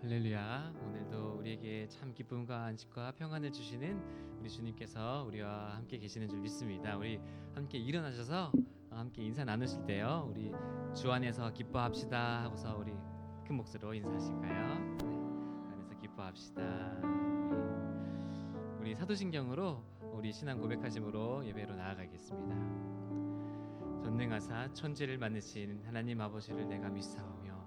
할렐루야. 오늘도 우리에게 참 기쁨과 안식과 평안을 주시는 우리 주님께서 우리와 함께 계시는 줄 믿습니다. 우리 함께 일어나셔서 함께 인사 나누실 때요, 우리 주 안에서 기뻐합시다 하고서 우리 큰 목소리로 인사하실까요? 네, 안에서 기뻐합시다. 우리 사도신경으로 우리 신앙 고백하심으로 예배로 나아가겠습니다. 전능하사 천지를 만드신 하나님 아버지를 내가 믿사오며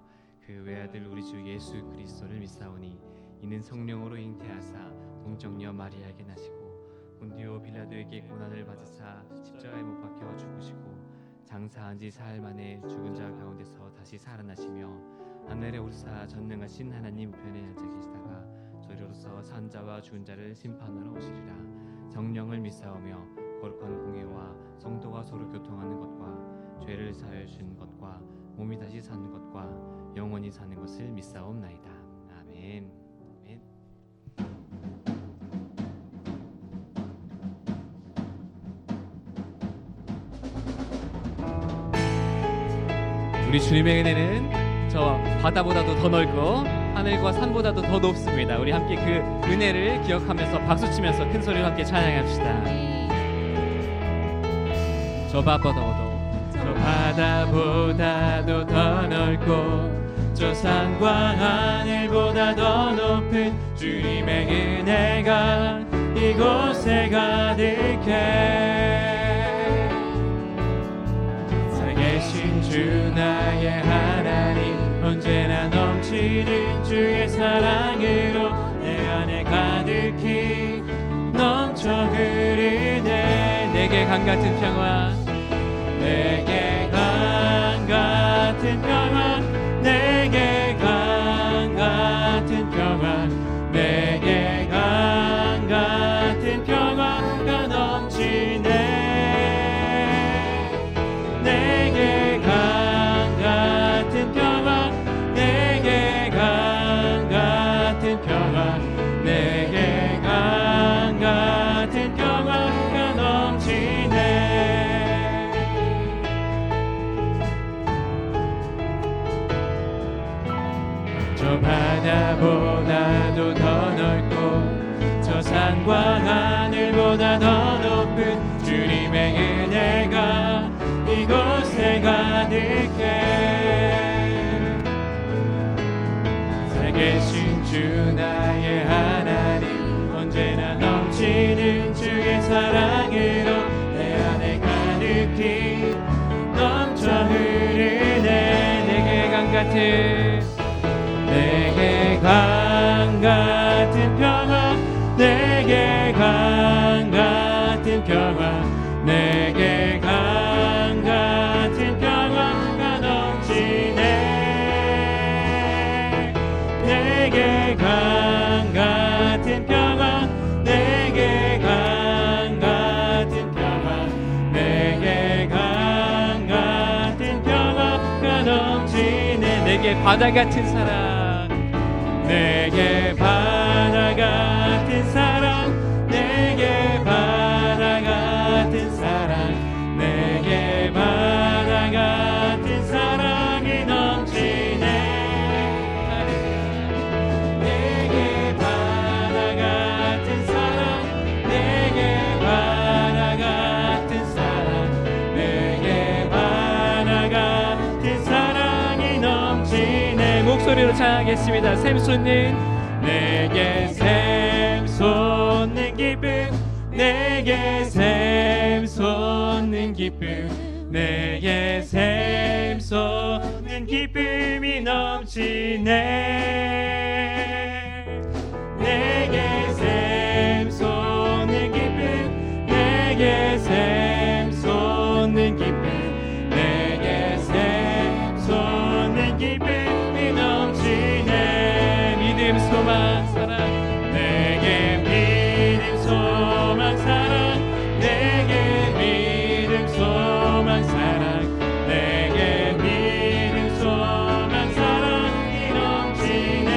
그 외아들 우리 주 예수 그리스도를 믿사오니 이는 성령으로 잉태하사 동정녀 마리아에게 나시고 본디오 빌라도에게 고난을 받으사 십자가에 못 박혀 죽으시고 장사한 지 사흘 만에 죽은 자 가운데서 다시 살아나시며 하늘에 오르사 전능하신 하나님 우편에 앉아 계시다가 저리로서 산 자와 죽은 자를 심판하러 오시리라. 성령을 믿사오며 거룩한 공회와 성도가 서로 교통하는 것과 죄를 사하여 주는 것과 몸이 다시 사는 것과 영원히 사는 것을 믿사옵나이다. 아멘. 아멘. 우리 주님의 은혜는 저 바다보다도 더 넓고 하늘과 산보다도 더 높습니다. 우리 함께 그 은혜를 기억하면서 박수치면서 큰 소리로 함께 찬양합시다. 저 바다보다도 더 넓고 저 산과 하늘보다 더 높은 주님의 은혜가 이곳에 가득해. 살계신 주 나의 하나님 언제나 넘치는 주의 사랑으로 내 안에 가득히 넘쳐 흐르네. 내게 강같은 평화, 내게 강같은 평화, 내게 강같은 평화, 내게 강같은 평화가 넘치네. 내게 강같은 평화, 내게 강같은 평화, 내게 강같은 평화가 넘치네. 저 바다보다도 더 넓고 저 산과 하늘보다 더 높은 주님의 은혜가 이곳에 가득해. 살계신 주 나의 하나님 언제나 넘치는 주의 사랑으로 내 안에 가득히 넘쳐 흐르네. 내게 강같은, 내게 강같은 평화, 내게 강같은 평화, 내게 강같은 평화가 넘치네. 내게 강같은 평화, 내게 강같은 평화, 내게 강같은 평화가 넘치네. 내게 바다 같은 사랑, 내게 바다 같은 사랑, 내게 바다 같은 사랑, 내게 바다 같은 사랑이 넘치네. 내게 바다 같은 사랑, 내게 바다 같은 사랑, 내게 바다 같은 사랑이 넘치네. 목소리로 찬양하겠습니다. 샘솟는 내게 샘솟는 기쁨, 내게 샘솟는 기쁨, 내게 샘솟는 기쁨이 넘치네. 내게 샘솟는 기쁨, 내게 샘솟는 기쁨, 내게 샘솟는 기쁨이 넘치네. 믿음 소망 사랑, 내게 믿음 소망 사랑, 내게 믿음 소망 사랑, 내게 믿음 소망 사랑이 넘치네.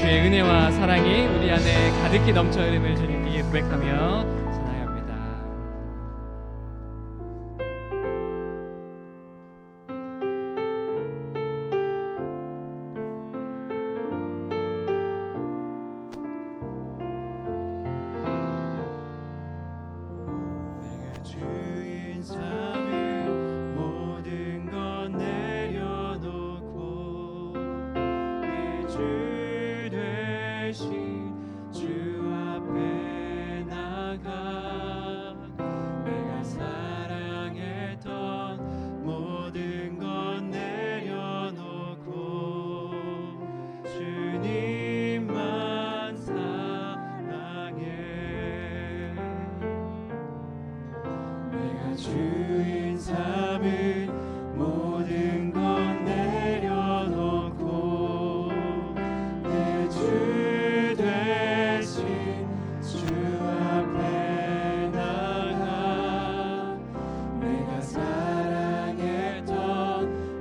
주의 은혜와 사랑이 우리 안에 가득히 넘쳐 흐름을 주님께 고백하며 찬양합니다. 내가 주인 삼을 모든 것 내려놓고 내 주 되신 주 앞에 나가 내가 사랑했던 모든 것 내려놓고 주님만 사랑해. 내가 주인 삼은 모든 것 내려놓고 내 주 되신 주 앞에 나가 내가 사랑했던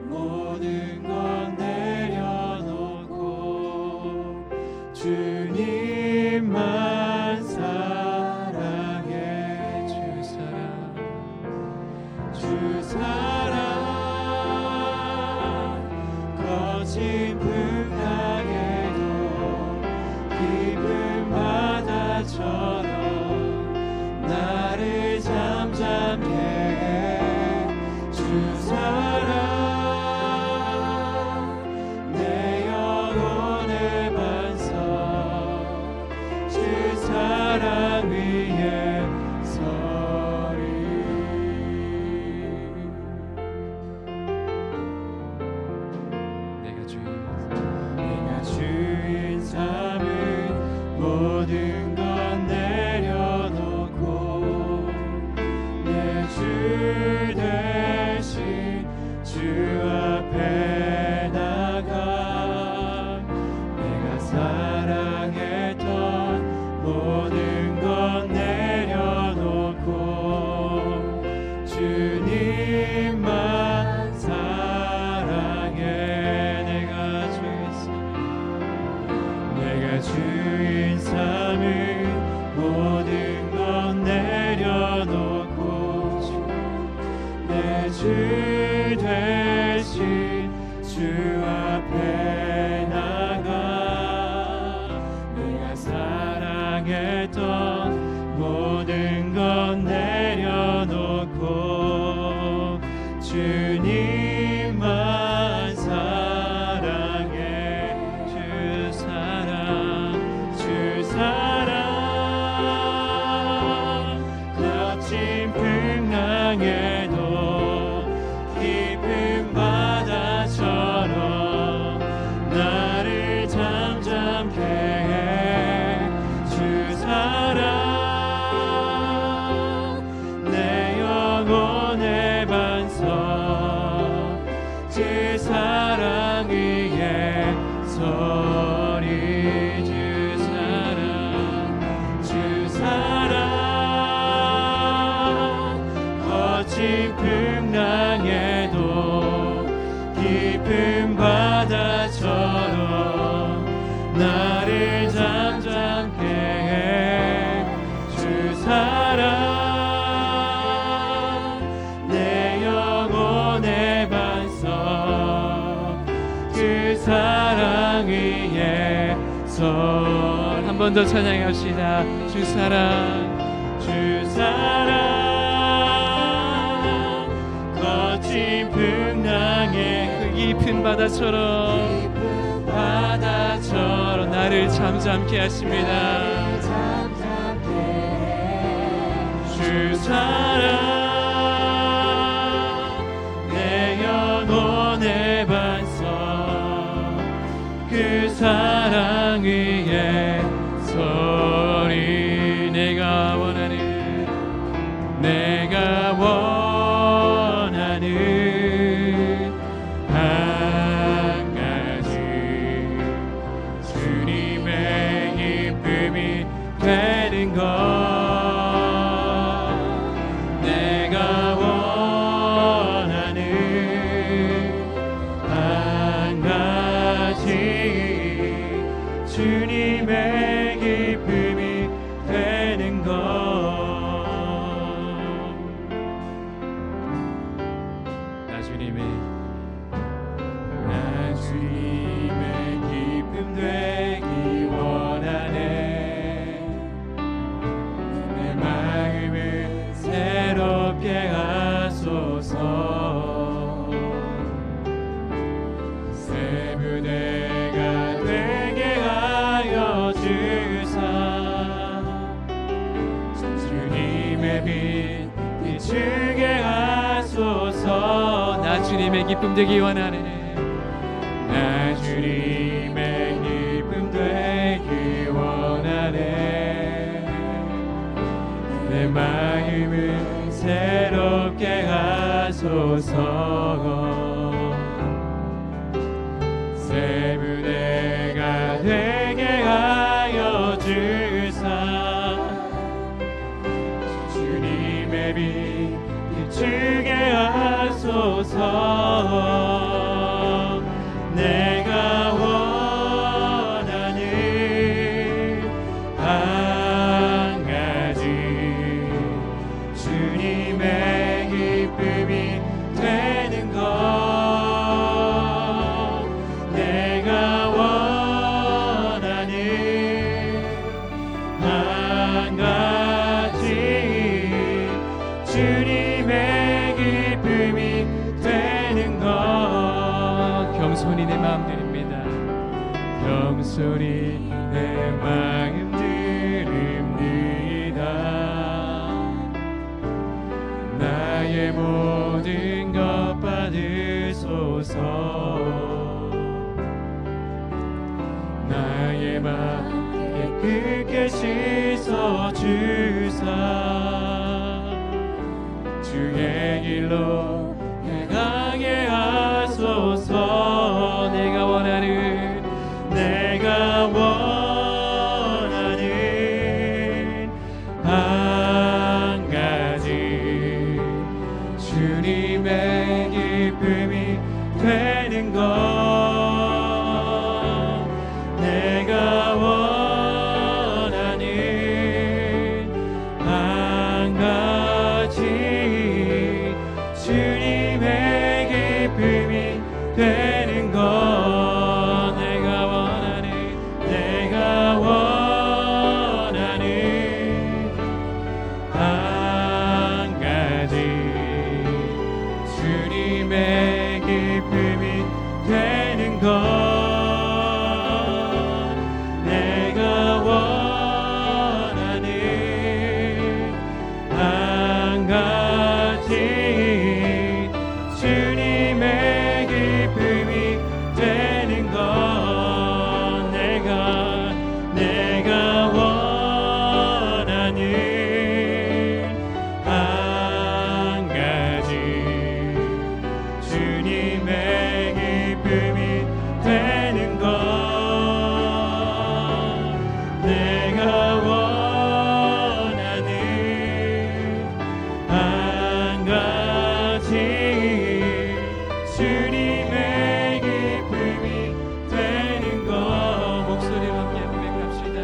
모든 것 내려놓고 주님만 사랑해. 주 사랑 거친 풍랑에도 깊은 바다처럼 나를 잠잠케 해. 주 사랑 내 영혼의 반석 주 사랑 위에 서리. 내가 주인 삼은 모든 것 내려놓고 내 주 되신 주 앞에 나가 내가 사랑했던 모든 것 내려놓고 주님만 사랑해. 내가 주인 삼은 모든 것 내려놓고 내 주 되신 주 앞에 나가 내가 사랑했던 모든 것 내려놓고 주님만 사랑해. 주 사랑 거친 풍랑에도 깊은 바다처럼 나를 잠잠케 해. 주 사랑 내 영혼의 반석 주 사랑 위에 서리. 주 사랑 거친 풍랑에도 깊은 바다처럼 나를 잠잠케 해. 주 사랑 내 영혼의 반석 그 사랑 위에 한 번 더 찬양합시다. 주 사랑 거친 풍랑에 그 깊은 바다처럼 나를 잠잠케 하십니다. 주 사랑 내 영혼의 반석 그 사랑 위에 서리. 내가 원하는 한 가지 주님의 기쁨이 되는 것. 내가 원하는 한 가지 주 주님의 기쁨 되기 원하네. 나 주님의 기쁨 되기 원하네. 내 마음을 새롭게 하소서. 새 무대가 되게 하여 주사. 주님의 빛 비추게 하소서. 내가 원하는 한 가지 주님의 기쁨이 되는 것. 내가 원하는 한 가지 주님의 기쁨이 되는 것. 겸손히 내 마음 드립니다. 겸손히 내 마음 드립니다. 나의 모든 것 받으소서. 나의 맘 깨끗게 씻어주사. 주의 길로 행하게 하소서. 내가 원하는 한 가지 주님의 기쁨이 되는 것. 내가 원하는 한 가지 주님의 기쁨이 되는 것. 내가 원하는 한 가지 주님의 기쁨이 되는 것. 내가 원하는 한 가지 주님의 기쁨이 되는 것. 내가 원하는 한 가지 주님의 기쁨이 되는 것. 내가 원하는 한 가지 주님의 기쁨이 되는 것. 목소리로 함께 고백합시다.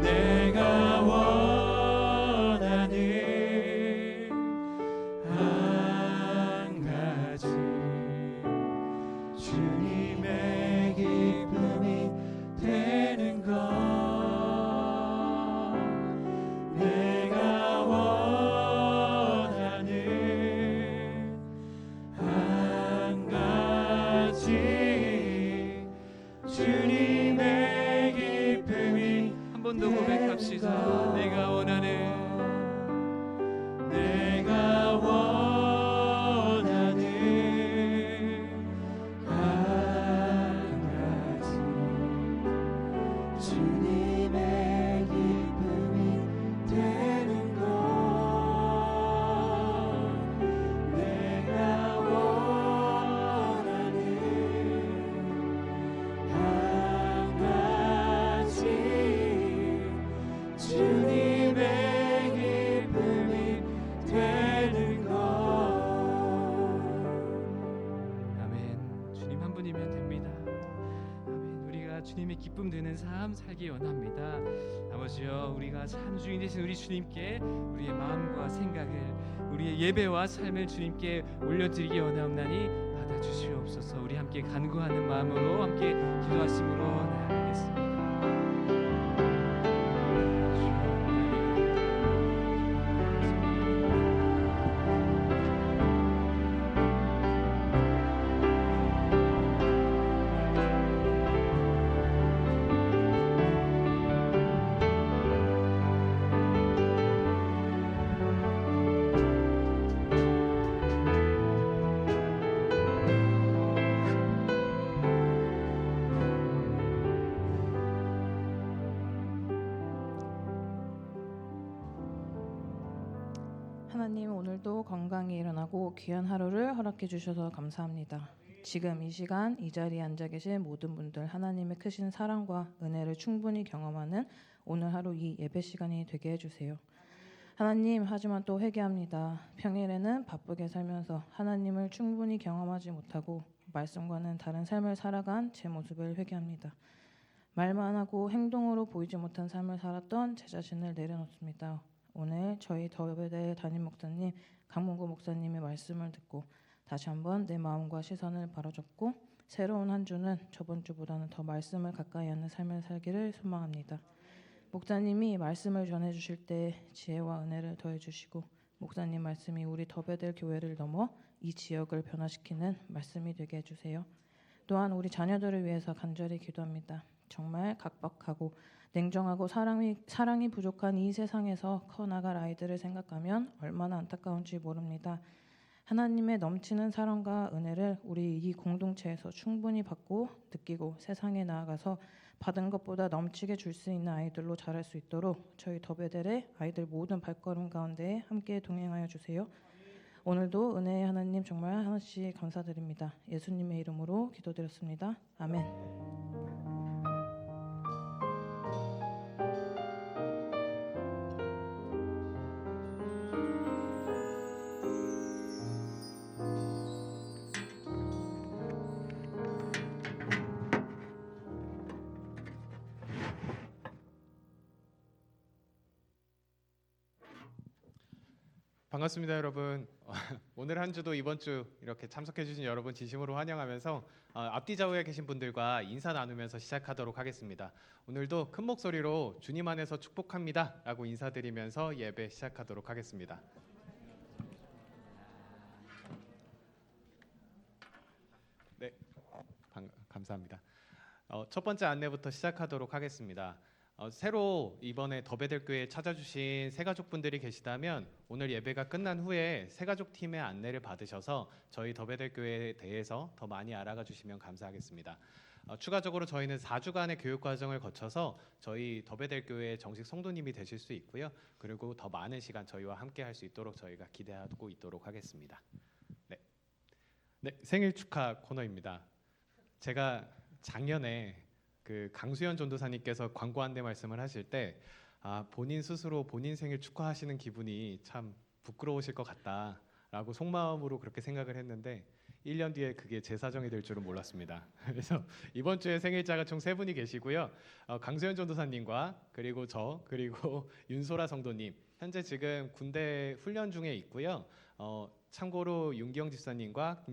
내가 원하는 한 가지 주님의 기쁨이 되는 것. 내가 원하는 한 가지 주님의 기쁨이. 한 번 더 고백합시다. 내가 원하는 한 가지 주님의 기쁨이 되는 것. 내가 원하는 한 가지 주님의 기쁨이 되는 것. 아멘. 주님 한 분이면 됩니다. 아멘. 우리가 주님의 기쁨 되는 삶 살기 원합니다. 아버지여, 우리가 참 주인 되신 우리 주님께 우리의 마음과 생각을, 우리의 예배와 삶을 주님께 올려드리기 원하옵나니 받아주시옵소서. 우리 함께 간구하는 마음으로 함께 기도하심으로 나아가겠습니다. 하나님, 오늘도 건강히 일어나고 귀한 하루를 허락해 주셔서 감사합니다. 지금 이 시간 이 자리에 앉아 계신 모든 분들, 하나님의 크신 사랑과 은혜를 충분히 경험하는 오늘 하루 이 예배 시간이 되게 해주세요. 하나님, 하지만 또 회개합니다. 평일에는 바쁘게 살면서 하나님을 충분히 경험하지 못하고 말씀과는 다른 삶을 살아간 제 모습을 회개합니다. 말만 하고 행동으로 보이지 못한 삶을 살았던 제 자신을 내려놓습니다. 오늘 저희 더베대 담임 목사님 강문구 목사님의 말씀을 듣고 다시 한번 내 마음과 시선을 바로잡고 새로운 한 주는 저번 주보다는 더 말씀을 가까이 하는 삶을 살기를 소망합니다. 목사님이 말씀을 전해주실 때 지혜와 은혜를 더해주시고 목사님 말씀이 우리 더베델 교회를 넘어 이 지역을 변화시키는 말씀이 되게 해주세요. 또한 우리 자녀들을 위해서 간절히 기도합니다. 정말 각박하고 냉정하고 사랑이 부족한 이 세상에서 커나갈 아이들을 생각하면 얼마나 안타까운지 모릅니다. 하나님의 넘치는 사랑과 은혜를 우리 이 공동체에서 충분히 받고 느끼고 세상에 나아가서 받은 것보다 넘치게 줄 수 있는 아이들로 자랄 수 있도록 저희 더베델의 아이들 모든 발걸음 가운데 함께 동행하여 주세요. 오늘도 은혜의 하나님 정말 하나씩 감사드립니다. 예수님의 이름으로 기도드렸습니다. 아멘. 반갑습니다, 여러분. 오늘 한 주도 이번 주 이렇게 참석해 주신 여러분 진심으로 환영하면서 앞뒤 좌우에 계신 분들과 인사 나누면서 시작하도록 하겠습니다. 오늘도 큰 목소리로 주님 안에서 축복합니다 라고 인사드리면서 예배 시작하도록 하겠습니다. 네, 감사합니다. 첫 번째 안내부터 시작하도록 하겠습니다. 새로 이번에 더베델 교회에 찾아주신 새가족분들이 계시다면 오늘 예배가 끝난 후에 새가족 팀의 안내를 받으셔서 저희 더베델 교회에 대해서 더 많이 알아가 주시면 감사하겠습니다. 추가적으로 저희는 4주간의 교육 과정을 거쳐서 저희 더베델 교회의 정식 성도님이 되실 수 있고요. 그리고 더 많은 시간 저희와 함께 할 수 있도록 저희가 기대하고 있도록 하겠습니다. 네, 생일 축하 코너입니다. 제가 작년에 그 강수현 전도사님께서 광고 안내 말씀을 하실 때 본인 스스로 본인 생일 축하하시는 기분이 참 부끄러우실 것 같다라고 속마음으로 그렇게 생각을 했는데 1년 뒤에 그게 제 사정이 될 줄은 몰랐습니다. 그래서 이번 주에 생일자가 총 3분이 계시고요. 강수현 전도사님과 그리고 저 그리고 윤소라 성도님 현재 지금 군대 훈련 중에 있고요. 참고로 윤경 집사님과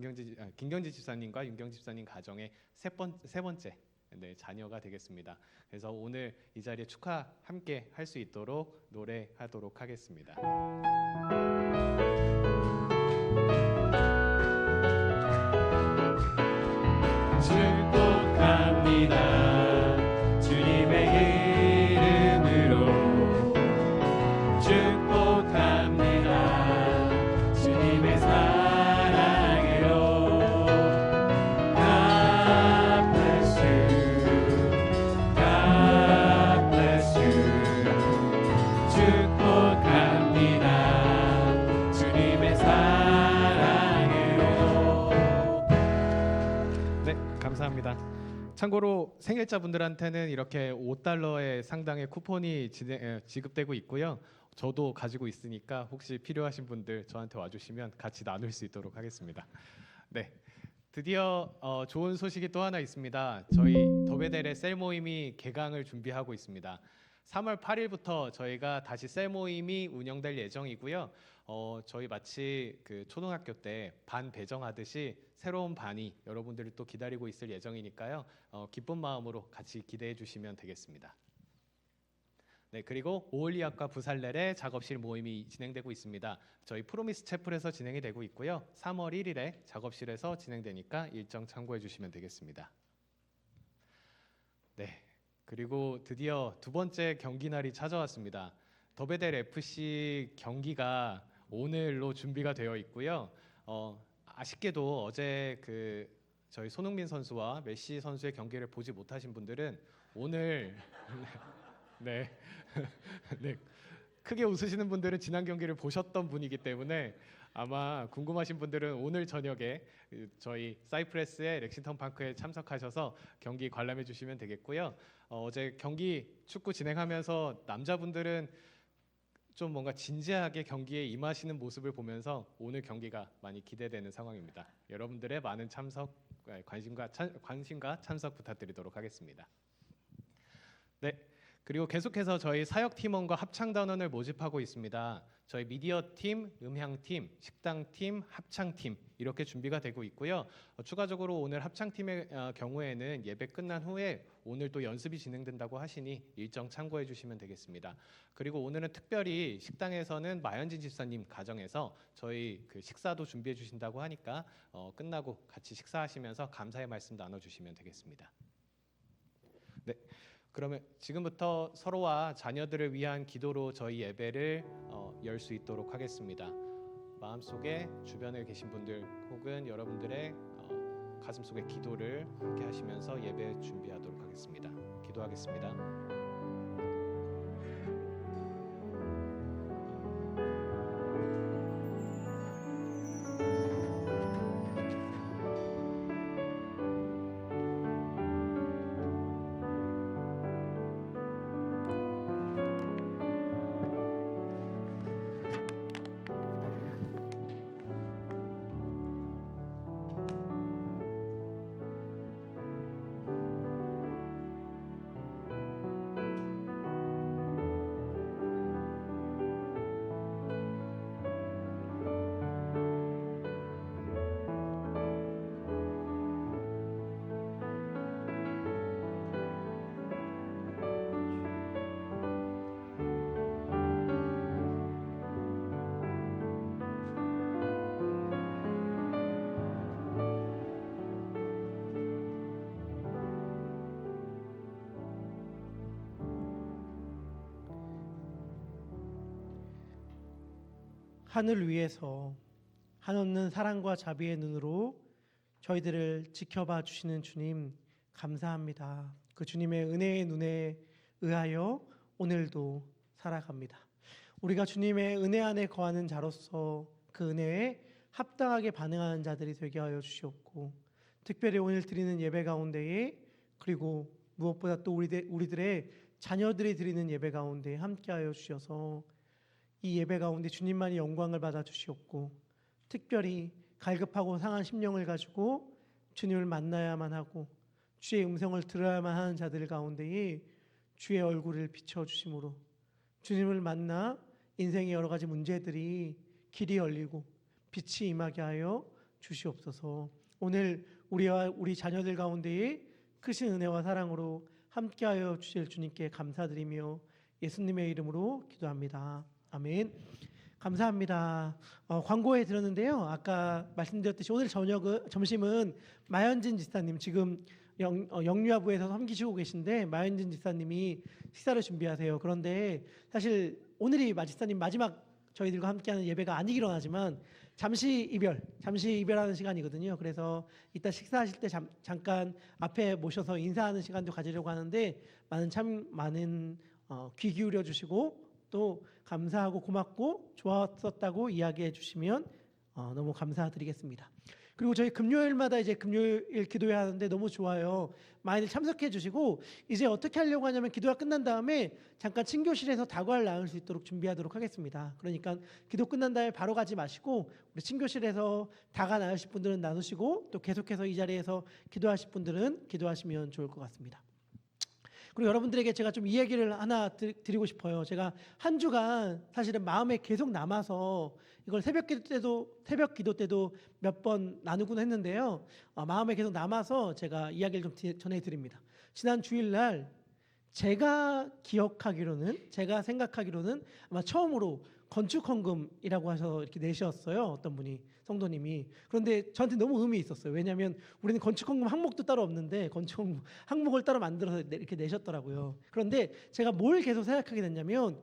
김경지 집사님과 윤경 집사님 가정의 세 번째 자녀가 되겠습니다. 그래서 오늘 이 자리에 축하 함께 할 수 있도록 노래하도록 하겠습니다. 축복합니다. 주님의 이름으로 축복합니다. 주님의 사랑으로 감사합니다. 참고로 생일자분들한테는 이렇게 $5의 상당의 쿠폰이 지급되고 있고요. 저도 가지고 있으니까 혹시 필요하신 분들 저한테 와주시면 같이 나눌 수 있도록 하겠습니다. 네, 드디어 좋은 소식이 또 하나 있습니다. 저희 더베델의 셀 모임이 개강을 준비하고 있습니다. 3월 8일부터 저희가 다시 셀 모임이 운영될 예정이고요. 저희 마치 그 초등학교 때 반 배정하듯이 새로운 반이 여러분들을 또 기다리고 있을 예정이니까요. 기쁜 마음으로 같이 기대해 주시면 되겠습니다. 네, 그리고 오올리학과 부살렐의 작업실 모임이 진행되고 있습니다. 저희 프로미스 채플에서 진행이 되고 있고요. 3월 1일에 작업실에서 진행되니까 일정 참고해 주시면 되겠습니다. 네, 그리고 드디어 두 번째 경기 날이 찾아왔습니다. 더베델 FC 경기가 오늘로 준비가 되어 있고요. 아쉽게도 어제 저희 손흥민 선수와 메시 선수의 경기를 보지 못하신 분들은 오늘 네, 네, 크게 웃으시는 분들은 지난 경기를 보셨던 분이기 때문에 아마 궁금하신 분들은 오늘 저녁에 저희 사이프레스의 렉싱턴 파크에 참석하셔서 경기 관람해 주시면 되겠고요. 어제 경기 축구 진행하면서 남자분들은 좀 뭔가 진지하게 경기에 임하시는 모습을 보면서 오늘 경기가 많이 기대되는 상황입니다. 여러분들의 많은 관심과 참석 부탁드리도록 하겠습니다. 네. 그리고 계속해서 저희 사역 팀원과 합창 단원을 모집하고 있습니다. 저희 미디어 팀, 음향 팀, 식당 팀, 합창 팀 이렇게 준비가 되고 있고요. 추가적으로 오늘 합창 팀의 경우에는 예배 끝난 후에 오늘 또 연습이 진행된다고 하시니 일정 참고해 주시면 되겠습니다. 그리고 오늘은 특별히 식당에서는 마연진 집사님 가정에서 저희 그 식사도 준비해 주신다고 하니까 끝나고 같이 식사하시면서 감사의 말씀 나눠 주시면 되겠습니다. 네. 그러면 지금부터 서로와 자녀들을 위한 기도로 저희 예배를 열 수 있도록 하겠습니다. 마음속에 주변에 계신 분들 혹은 여러분들의 가슴속의 기도를 함께 하시면서 예배 준비하도록 하겠습니다. 기도하겠습니다. 하늘 위에서 한없는 사랑과 자비의 눈으로 저희들을 지켜봐 주시는 주님 감사합니다. 그 주님의 은혜의 눈에 의하여 오늘도 살아갑니다. 우리가 주님의 은혜 안에 거하는 자로서 그 은혜에 합당하게 반응하는 자들이 되게 하여 주시옵고, 특별히 오늘 드리는 예배 가운데에, 그리고 무엇보다 또 우리들의 자녀들이 드리는 예배 가운데 함께하여 주셔서 이 예배 가운데 주님만이 영광을 받아 주시옵고, 특별히 갈급하고 상한 심령을 가지고 주님을 만나야만 하고 주의 음성을 들어야만 하는 자들 가운데에 주의 얼굴을 비춰주심으로 주님을 만나 인생의 여러 가지 문제들이 길이 열리고 빛이 임하게 하여 주시옵소서. 오늘 우리와 우리 자녀들 가운데에 크신 은혜와 사랑으로 함께하여 주실 주님께 감사드리며 예수님의 이름으로 기도합니다. 아멘. 감사합니다. 광고에 들었는데요. 아까 말씀드렸듯이 오늘 점심은 마연진 지사님, 지금 영유아부에서 섬기시고 계신데 마연진 지사님이 식사를 준비하세요. 그런데 사실 오늘이 지사님 마지막 저희들과 함께하는 예배가 아니기로 하지만 잠시 이별하는 시간이거든요. 그래서 이따 식사하실 때 잠깐 앞에 모셔서 인사하는 시간도 가지려고 하는데 많은 귀 기울여 주시고 또 감사하고 고맙고 좋았었다고 이야기해 주시면 너무 감사드리겠습니다. 그리고 저희 금요일마다 이제 금요일 기도회 하는데 너무 좋아요. 많이들 참석해 주시고, 이제 어떻게 하려고 하냐면 기도가 끝난 다음에 잠깐 친교실에서 다과를 나눌 수 있도록 준비하도록 하겠습니다. 그러니까 기도 끝난 다음에 바로 가지 마시고 우리 친교실에서 다과 나누실 분들은 나누시고, 또 계속해서 이 자리에서 기도하실 분들은 기도하시면 좋을 것 같습니다. 그리고 여러분들에게 제가 좀 이 얘기를 하나 드리고 싶어요. 제가 한 주간 사실은 마음에 계속 남아서 이걸 새벽 기도 때도 몇 번 나누곤 했는데요. 마음에 계속 남아서 제가 이야기를 좀 전해드립니다. 지난 주일날 제가 생각하기로는 아마 처음으로 건축헌금이라고 하셔서 이렇게 내셨어요. 어떤 분이, 성도님이. 그런데 저한테 너무 의미 있었어요. 왜냐하면 우리는 건축헌금 항목도 따로 없는데 건축헌금 항목을 따로 만들어서 이렇게 내셨더라고요. 그런데 제가 뭘 계속 생각하게 됐냐면,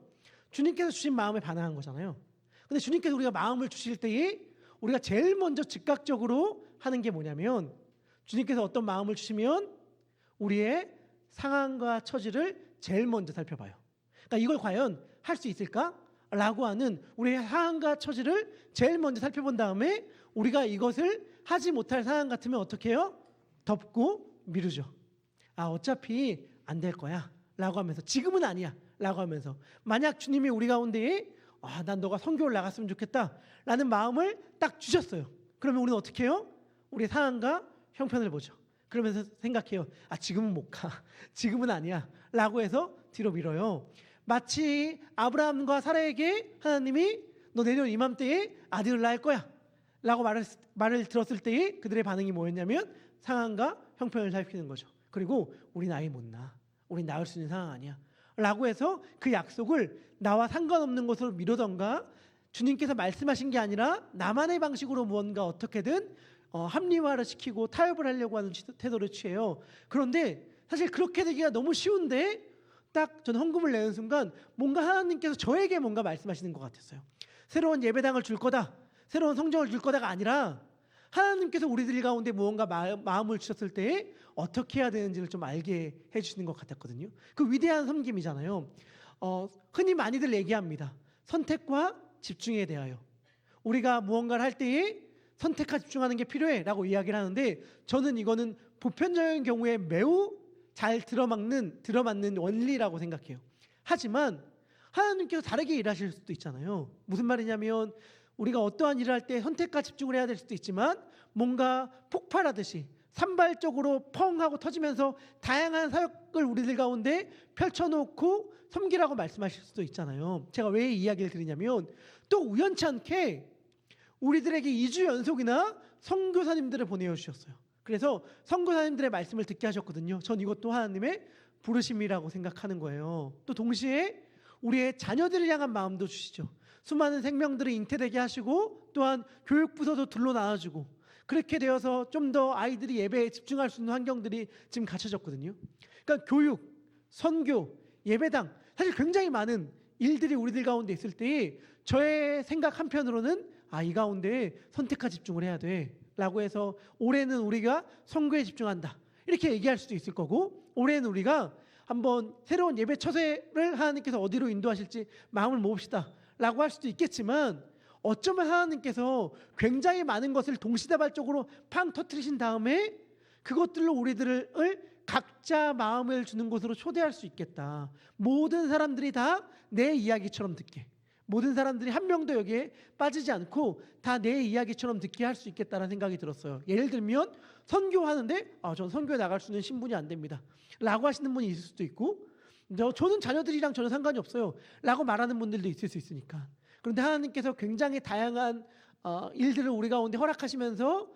주님께서 주신 마음에 반응한 거잖아요. 근데 주님께서 우리가 마음을 주실 때에 우리가 제일 먼저 즉각적으로 하는 게 뭐냐면, 주님께서 어떤 마음을 주시면 우리의 상황과 처지를 제일 먼저 살펴봐요. 그러니까 이걸 과연 할 수 있을까? 라고 하는 우리의 상황과 처지를 제일 먼저 살펴본 다음에 우리가 이것을 하지 못할 상황 같으면 어떻게 해요? 덮고 미루죠. 어차피 안 될 거야 라고 하면서, 지금은 아니야 라고 하면서, 만약 주님이 우리 가운데에 난 너가 선교를 나갔으면 좋겠다 라는 마음을 딱 주셨어요. 그러면 우리는 어떻게 해요? 우리 상황과 형편을 보죠. 그러면서 생각해요. 지금은 못 가. 지금은 아니야 라고 해서 뒤로 밀어요. 마치 아브라함과 사라에게 하나님이 너 내년 이맘때에 아들을 낳을 거야 라고 말을 들었을 때에 그들의 반응이 뭐였냐면 상황과 형편을 살피는 거죠. 그리고 우린 아이 못 낳아, 우린 낳을 수 있는 상황 아니야 라고 해서 그 약속을 나와 상관없는 곳으로 미루던가, 주님께서 말씀하신 게 아니라 나만의 방식으로 무언가 어떻게든 합리화를 시키고 타협을 하려고 하는 태도를 취해요. 그런데 사실 그렇게 되기가 너무 쉬운데 딱 전 헌금을 내는 순간 뭔가 하나님께서 저에게 뭔가 말씀하시는 것 같았어요. 새로운 예배당을 줄 거다, 새로운 성전을 줄 거다가 아니라 하나님께서 우리들 가운데 무언가 마음을 주셨을 때 어떻게 해야 되는지를 좀 알게 해주시는 것 같았거든요. 그 위대한 섬김이잖아요. 흔히 많이들 얘기합니다. 선택과 집중에 대하여. 우리가 무언가를 할 때에 선택과 집중하는 게 필요해 라고 이야기를 하는데, 저는 이거는 보편적인 경우에 매우 잘 들어맞는 원리라고 생각해요. 하지만 하나님께서 다르게 일하실 수도 있잖아요. 무슨 말이냐면 우리가 어떠한 일을 할 때 선택과 집중을 해야 될 수도 있지만 뭔가 폭발하듯이 산발적으로 펑 하고 터지면서 다양한 사역을 우리들 가운데 펼쳐놓고 섬기라고 말씀하실 수도 있잖아요. 제가 왜 이 이야기를 드리냐면 또 우연치 않게 우리들에게 2주 연속이나 선교사님들을 보내주셨어요. 그래서 선교사님들의 말씀을 듣게 하셨거든요. 전 이것도 하나님의 부르심이라고 생각하는 거예요. 또 동시에 우리의 자녀들을 향한 마음도 주시죠. 수많은 생명들을 잉태되게 하시고 또한 교육부서도 둘러 나눠주고, 그렇게 되어서 좀 더 아이들이 예배에 집중할 수 있는 환경들이 지금 갖춰졌거든요. 그러니까 교육, 선교, 예배당, 사실 굉장히 많은 일들이 우리들 가운데 있을 때 저의 생각 한편으로는 이 가운데 선택과 집중을 해야 돼 라고 해서 올해는 우리가 선교에 집중한다 이렇게 얘기할 수도 있을 거고, 올해는 우리가 한번 새로운 예배 처세를 하나님께서 어디로 인도하실지 마음을 모읍시다 라고 할 수도 있겠지만, 어쩌면 하나님께서 굉장히 많은 것을 동시다발적으로 팡 터뜨리신 다음에 그것들로 우리들을 각자 마음을 주는 곳으로 초대할 수 있겠다. 모든 사람들이 다 내 이야기처럼 듣게, 모든 사람들이 한 명도 여기에 빠지지 않고 다 내 이야기처럼 듣게 할 수 있겠다는 생각이 들었어요. 예를 들면 선교하는데 전 선교에 나갈 수 있는 신분이 안 됩니다 라고 하시는 분이 있을 수도 있고, 저는 자녀들이랑 전혀 상관이 없어요 라고 말하는 분들도 있을 수 있으니까. 그런데 하나님께서 굉장히 다양한 일들을 우리 가운데 허락하시면서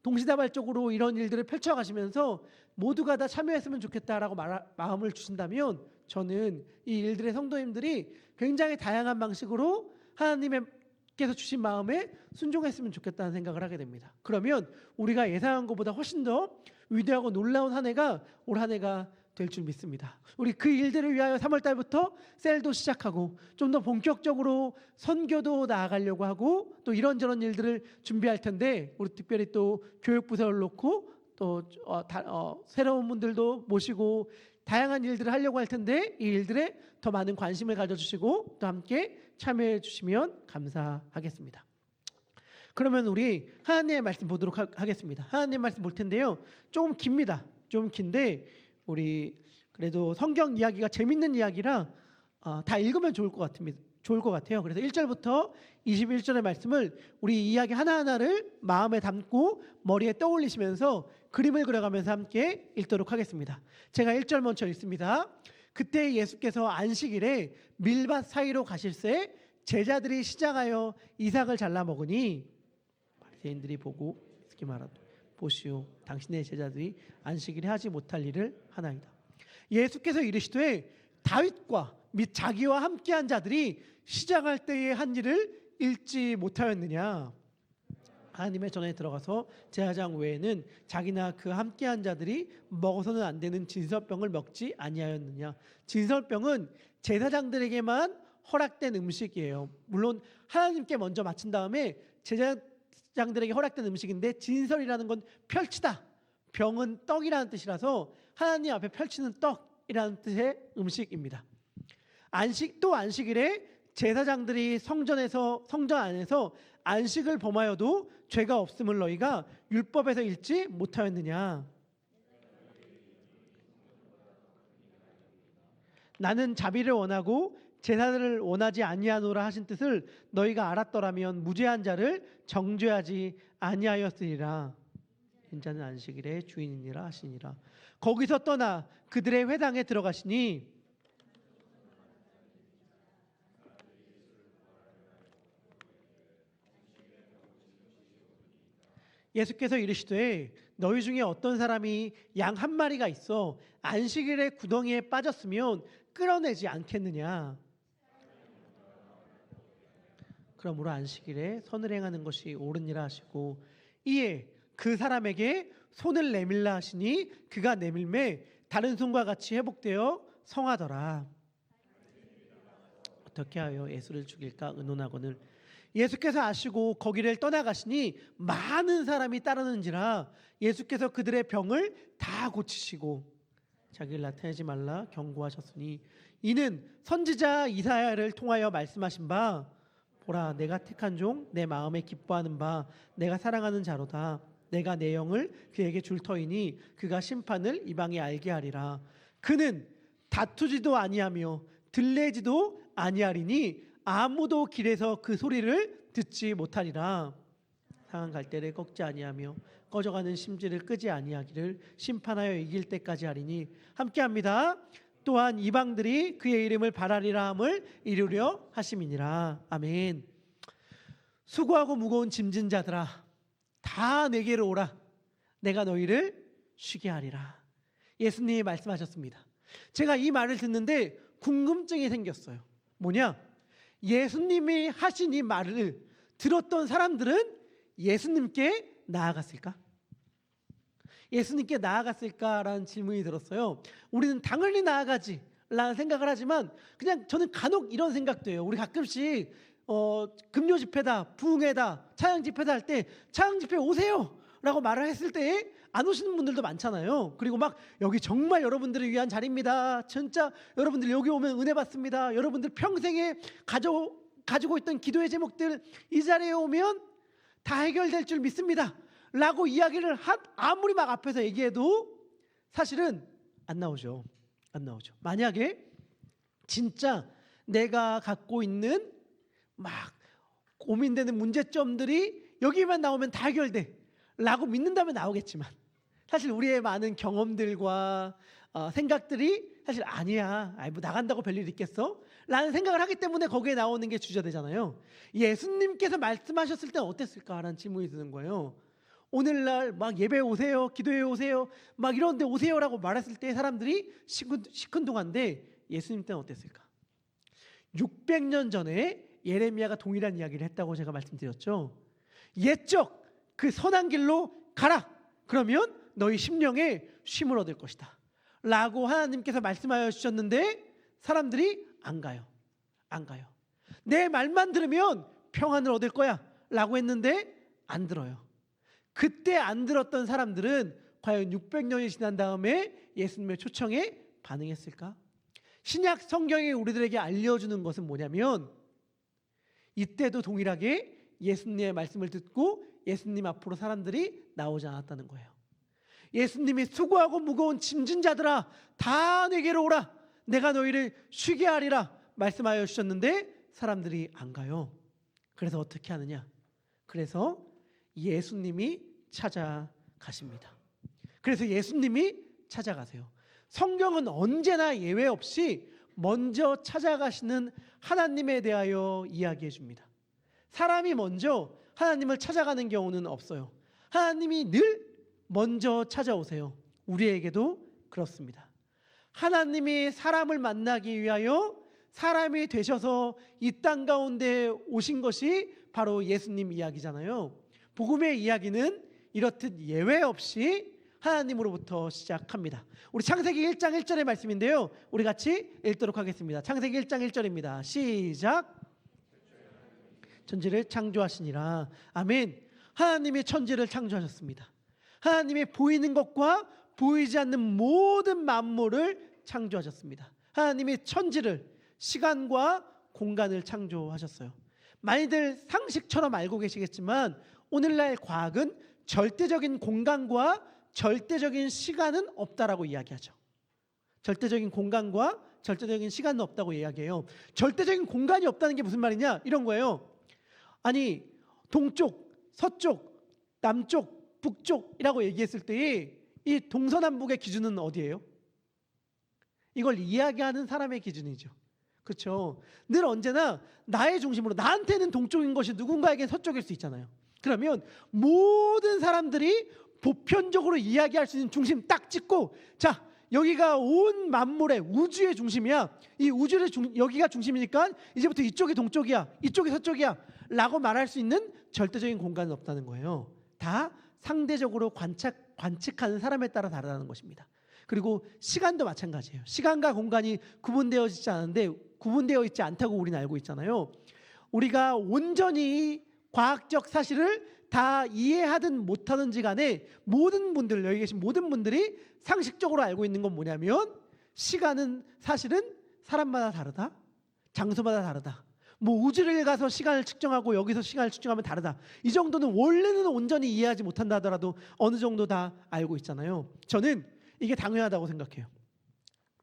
동시다발적으로 이런 일들을 펼쳐가시면서 모두가 다 참여했으면 좋겠다라고 마음을 주신다면, 저는 이 일들의 성도님들이 굉장히 다양한 방식으로 하나님께서 주신 마음에 순종했으면 좋겠다는 생각을 하게 됩니다. 그러면 우리가 예상한 것보다 훨씬 더 위대하고 놀라운 한 해가 올 한 해가 될 줄 믿습니다. 우리 그 일들을 위하여 3월 달부터 셀도 시작하고 좀 더 본격적으로 선교도 나아가려고 하고 또 이런저런 일들을 준비할 텐데, 우리 특별히 또 교육부서를 놓고 또 새로운 분들도 모시고 다양한 일들을 하려고 할 텐데, 이 일들에 더 많은 관심을 가져주시고 또 함께 참여해 주시면 감사하겠습니다. 그러면 우리 하나님의 말씀 보도록 하겠습니다. 하나님의 말씀 볼 텐데요, 조금 깁니다. 좀 긴데 우리 그래도 성경 이야기가 재밌는 이야기라 다 읽으면 좋을 것 같아요. 그래서 1절부터 21절의 말씀을 우리 이야기 하나하나를 마음에 담고 머리에 떠올리시면서 그림을 그려가면서 함께 읽도록 하겠습니다. 제가 1절 먼저 읽습니다. 그때 예수께서 안식일에 밀밭 사이로 가실새 제자들이 시장하여 이삭을 잘라 먹으니 바리새인들이 보고 이렇게 말하되 보시오, 당신의 제자들이 안식일에 하지 못할 일을 하나이다. 예수께서 이르시되 다윗과 및 자기와 함께한 자들이 시작할 때에 한 일을 읽지 못하였느냐. 하나님의 전에 들어가서 제사장 외에는 자기나 그 함께한 자들이 먹어서는 안 되는 진설병을 먹지 아니하였느냐. 진설병은 제사장들에게만 허락된 음식이에요. 물론 하나님께 먼저 바친 다음에 제사장들에게 허락된 음식인데, 진설이라는 건 펼치다, 병은 떡이라는 뜻이라서 하나님 앞에 펼치는 떡이라는 뜻의 음식입니다. 안식일에 제사장들이 성전 안에서 안식을 범하여도 죄가 없음을 너희가 율법에서 읽지 못하였느냐? 나는 자비를 원하고 제사를 원하지 아니하노라 하신 뜻을 너희가 알았더라면 무죄한 자를 정죄하지 아니하였으리라. 인자는 안식일의 주인이니라 하시니라. 거기서 떠나 그들의 회당에 들어가시니 예수께서 이르시되 너희 중에 어떤 사람이 양 한 마리가 있어 안식일의 구덩이에 빠졌으면 끌어내지 않겠느냐? 그러므로 안식일에 선을 행하는 것이 옳으니라 하시고 이에 그 사람에게 손을 내밀라 하시니 그가 내밀매 다른 손과 같이 회복되어 성하더라. 어떻게 하여 예수를 죽일까 의논하거늘 예수께서 아시고 거기를 떠나가시니 많은 사람이 따르는지라 예수께서 그들의 병을 다 고치시고 자기를 나타내지 말라 경고하셨으니 이는 선지자 이사야를 통하여 말씀하신 바 보라 내가 택한 종 내 마음에 기뻐하는 바 내가 사랑하는 자로다. 내가 내 영을 그에게 줄 터이니 그가 심판을 이방에 알게 하리라. 그는 다투지도 아니하며 들레지도 아니하리니 아무도 길에서 그 소리를 듣지 못하리라. 상한 갈대를 꺾지 아니하며 꺼져가는 심지를 끄지 아니하기를 심판하여 이길 때까지 하리니 함께합니다. 또한 이방들이 그의 이름을 바라리라 함을 이루려 하심이니라. 아멘. 수고하고 무거운 짐진 자들아 다 내게로 오라. 내가 너희를 쉬게 하리라. 예수님이 말씀하셨습니다. 제가 이 말을 듣는데 궁금증이 생겼어요. 뭐냐? 예수님이 하신 이 말을 들었던 사람들은 예수님께 나아갔을까? 예수님께 나아갔을까라는 질문이 들었어요. 우리는 당연히 나아가지 라는 생각을 하지만 그냥 저는 간혹 이런 생각도 해요. 우리 가끔씩 금요 집회다, 부흥회다, 차양 집회다 할 때 차양 집회 오세요 라고 말을 했을 때 안 오시는 분들도 많잖아요. 그리고 막 여기 정말 여러분들을 위한 자리입니다. 진짜 여러분들 여기 오면 은혜 받습니다. 여러분들 평생에 가지고 있던 기도의 제목들 이 자리에 오면 다 해결될 줄 믿습니다 라고 이야기를 아무리 막 앞에서 얘기해도 사실은 안 나오죠. 안 나오죠. 만약에 진짜 내가 갖고 있는 막 고민되는 문제점들이 여기만 나오면 다 해결돼 라고 믿는다면 나오겠지만 사실 우리의 많은 경험들과 생각들이 사실 아니야. 뭐 나간다고 별일 있겠어? 라는 생각을 하기 때문에 거기에 나오는 게 주저되잖아요. 예수님께서 말씀하셨을 때 어땠을까라는 질문이 드는 거예요. 오늘날 막 예배 오세요, 기도회 오세요, 막 이런데 오세요라고 말했을 때 사람들이 시큰둥한데 예수님 때는 어땠을까? 600년 전에 예레미야가 동일한 이야기를 했다고 제가 말씀드렸죠. 옛적 그 선한 길로 가라. 그러면 너희 심령에 쉼을 얻을 것이다 라고 하나님께서 말씀하여 주셨는데 사람들이 안 가요. 안 가요. 내 말만 들으면 평안을 얻을 거야 라고 했는데 안 들어요. 그때 안 들었던 사람들은 과연 600년이 지난 다음에 예수님의 초청에 반응했을까? 신약 성경이 우리들에게 알려주는 것은 뭐냐면 이때도 동일하게 예수님의 말씀을 듣고 예수님 앞으로 사람들이 나오지 않았다는 거예요. 예수님이 수고하고 무거운 짐진 자들아 다 내게로 오라. 내가 너희를 쉬게 하리라 말씀하여 주셨는데 사람들이 안 가요. 그래서 어떻게 하느냐? 그래서 예수님이 찾아가십니다. 그래서 예수님이 찾아가세요. 성경은 언제나 예외 없이 먼저 찾아가시는 하나님에 대하여 이야기해 줍니다. 사람이 먼저 하나님을 찾아가는 경우는 없어요. 하나님이 늘 먼저 찾아오세요. 우리에게도 그렇습니다. 하나님이 사람을 만나기 위하여 사람이 되셔서 이 땅 가운데 오신 것이 바로 예수님 이야기잖아요. 복음의 이야기는 이렇듯 예외 없이 하나님으로부터 시작합니다. 우리 창세기 1장 1절의 말씀인데요. 우리 같이 읽도록 하겠습니다. 창세기 1장 1절입니다. 시작. 천지를 창조하시니라. 아멘. 하나님이 천지를 창조하셨습니다. 하나님이 보이는 것과 보이지 않는 모든 만물을 창조하셨습니다. 하나님이 천지를 시간과 공간을 창조하셨어요. 많이들 상식처럼 알고 계시겠지만 오늘날 과학은 절대적인 공간과 절대적인 시간은 없다라고 이야기하죠. 절대적인 공간과 절대적인 시간은 없다고 이야기해요. 절대적인 공간이 없다는 게 무슨 말이냐? 이런 거예요. 아니, 동쪽, 서쪽, 남쪽, 북쪽이라고 얘기했을 때 이 동서남북의 기준은 어디예요? 이걸 이야기하는 사람의 기준이죠. 그렇죠? 늘 언제나 나의 중심으로, 나한테는 동쪽인 것이 누군가에겐 서쪽일 수 있잖아요. 그러면 모든 사람들이 보편적으로 이야기할 수 있는 중심 딱 찍고, 자, 여기가 온 만물의 우주의 중심이야. 이 우주의 여기가 중심이니까 이제부터 이쪽이 동쪽이야, 이쪽이 서쪽이야 라고 말할 수 있는 절대적인 공간은 없다는 거예요. 다 상대적으로 관측하는 사람에 따라 다르다는 것입니다. 그리고 시간도 마찬가지예요. 시간과 공간이 구분되어 있지 않다고 우리는 알고 있잖아요. 우리가 온전히 과학적 사실을 다 이해하든 못하든지 간에 모든 분들, 여기 계신 모든 분들이 상식적으로 알고 있는 건 뭐냐면, 시간은 사실은 사람마다 다르다, 장소마다 다르다, 뭐 우주를 가서 시간을 측정하고 여기서 시간을 측정하면 다르다, 이 정도는 원래는 온전히 이해하지 못한다 하더라도 어느 정도 다 알고 있잖아요. 저는 이게 당연하다고 생각해요.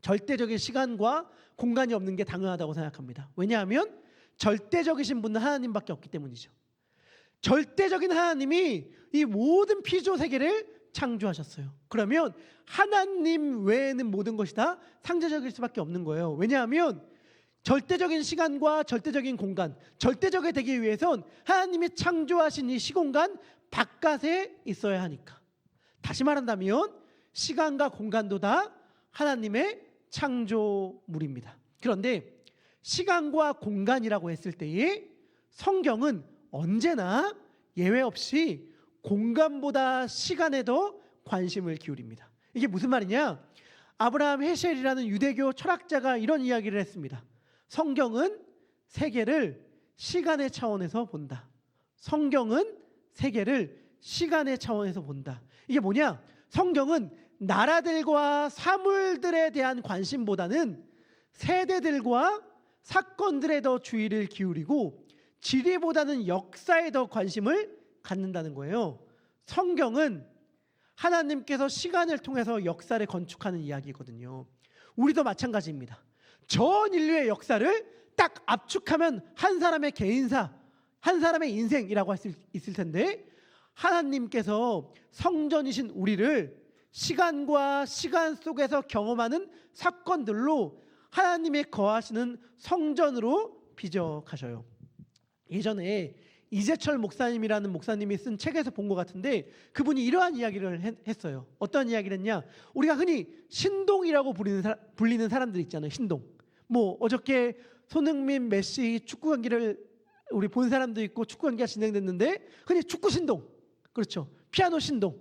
절대적인 시간과 공간이 없는 게 당연하다고 생각합니다. 왜냐하면 절대적이신 분은 하나님밖에 없기 때문이죠. 절대적인 하나님이 이 모든 피조 세계를 창조하셨어요. 그러면 하나님 외에는 모든 것이 다 상대적일 수밖에 없는 거예요. 왜냐하면 절대적인 시간과 절대적인 공간, 절대적이 되기 위해선 하나님이 창조하신 이 시공간 바깥에 있어야 하니까. 다시 말한다면 시간과 공간도 다 하나님의 창조물입니다. 그런데 시간과 공간이라고 했을 때에 성경은 언제나 예외 없이 공간보다 시간에 더 관심을 기울입니다. 이게 무슨 말이냐? 아브라함 헤셸이라는 유대교 철학자가 이런 이야기를 했습니다. 성경은 세계를 시간의 차원에서 본다. 성경은 세계를 시간의 차원에서 본다. 이게 뭐냐? 성경은 나라들과 사물들에 대한 관심보다는 세대들과 사건들에 더 주의를 기울이고 지리보다는 역사에 더 관심을 갖는다는 거예요. 성경은 하나님께서 시간을 통해서 역사를 건축하는 이야기거든요. 우리도 마찬가지입니다. 전 인류의 역사를 딱 압축하면 한 사람의 개인사, 한 사람의 인생이라고 할 수 있을 텐데, 하나님께서 성전이신 우리를 시간과 시간 속에서 경험하는 사건들로 하나님이 거하시는 성전으로 빚어 가셔요. 예전에 이재철 목사님이라는 목사님이 쓴 책에서 본 것 같은데, 그분이 이러한 이야기를 했어요. 어떤 이야기를 했냐? 우리가 흔히 신동이라고 불리는 사람들 있잖아요. 신동. 뭐 어저께 손흥민, 메시 축구 경기를 우리 본 사람도 있고 축구 경기가 진행됐는데 흔히 축구 신동, 그렇죠? 피아노 신동,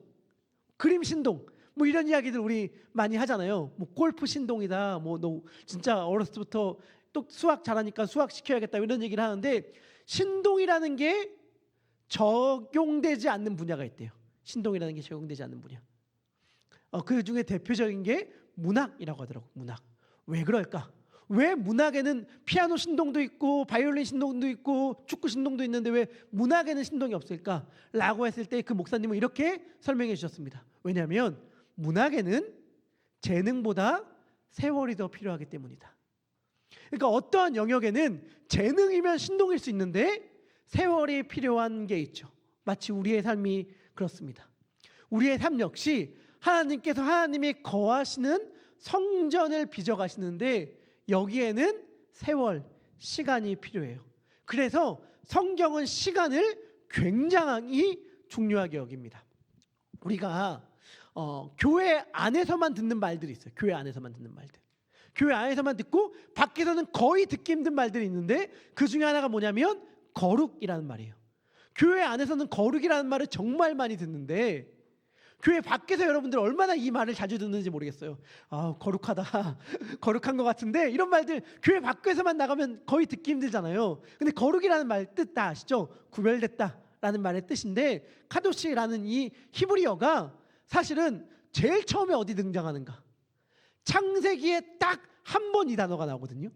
그림 신동, 뭐 이런 이야기들 우리 많이 하잖아요. 뭐 골프 신동이다, 뭐 너 진짜 어렸을 때부터 또 수학 잘하니까 수학 시켜야겠다 이런 얘기를 하는데, 신동이라는 게 적용되지 않는 분야가 있대요. 신동이라는 게 적용되지 않는 분야. 그 중에 대표적인 게 문학이라고 하더라고. 문학. 왜 그럴까? 왜 문학에는 피아노 신동도 있고 바이올린 신동도 있고 축구 신동도 있는데 왜 문학에는 신동이 없을까? 라고 했을 때 그 목사님은 이렇게 설명해 주셨습니다. 왜냐하면 문학에는 재능보다 세월이 더 필요하기 때문이다. 그러니까 어떠한 영역에는 재능이면 신동일 수 있는데 세월이 필요한 게 있죠. 마치 우리의 삶이 그렇습니다. 우리의 삶 역시 하나님께서 하나님이 거하시는 성전을 빚어가시는데 여기에는 세월, 시간이 필요해요. 그래서 성경은 시간을 굉장히 중요하게 여깁니다. 우리가 교회 안에서만 듣는 말들이 있어요. 교회 안에서만 듣는 말들. 교회 안에서만 듣고 밖에서는 거의 듣기 힘든 말들이 있는데 그 중에 하나가 뭐냐면 거룩이라는 말이에요. 교회 안에서는 거룩이라는 말을 정말 많이 듣는데 교회 밖에서 여러분들 얼마나 이 말을 자주 듣는지 모르겠어요. 거룩하다, 거룩한 것 같은데 이런 말들 교회 밖에서만 나가면 거의 듣기 힘들잖아요. 근데 거룩이라는 말 뜻 다 아시죠? 구별됐다라는 말의 뜻인데 카도시라는 이 히브리어가 사실은 제일 처음에 어디 등장하는가? 창세기에 딱 한 번 이 단어가 나오거든요.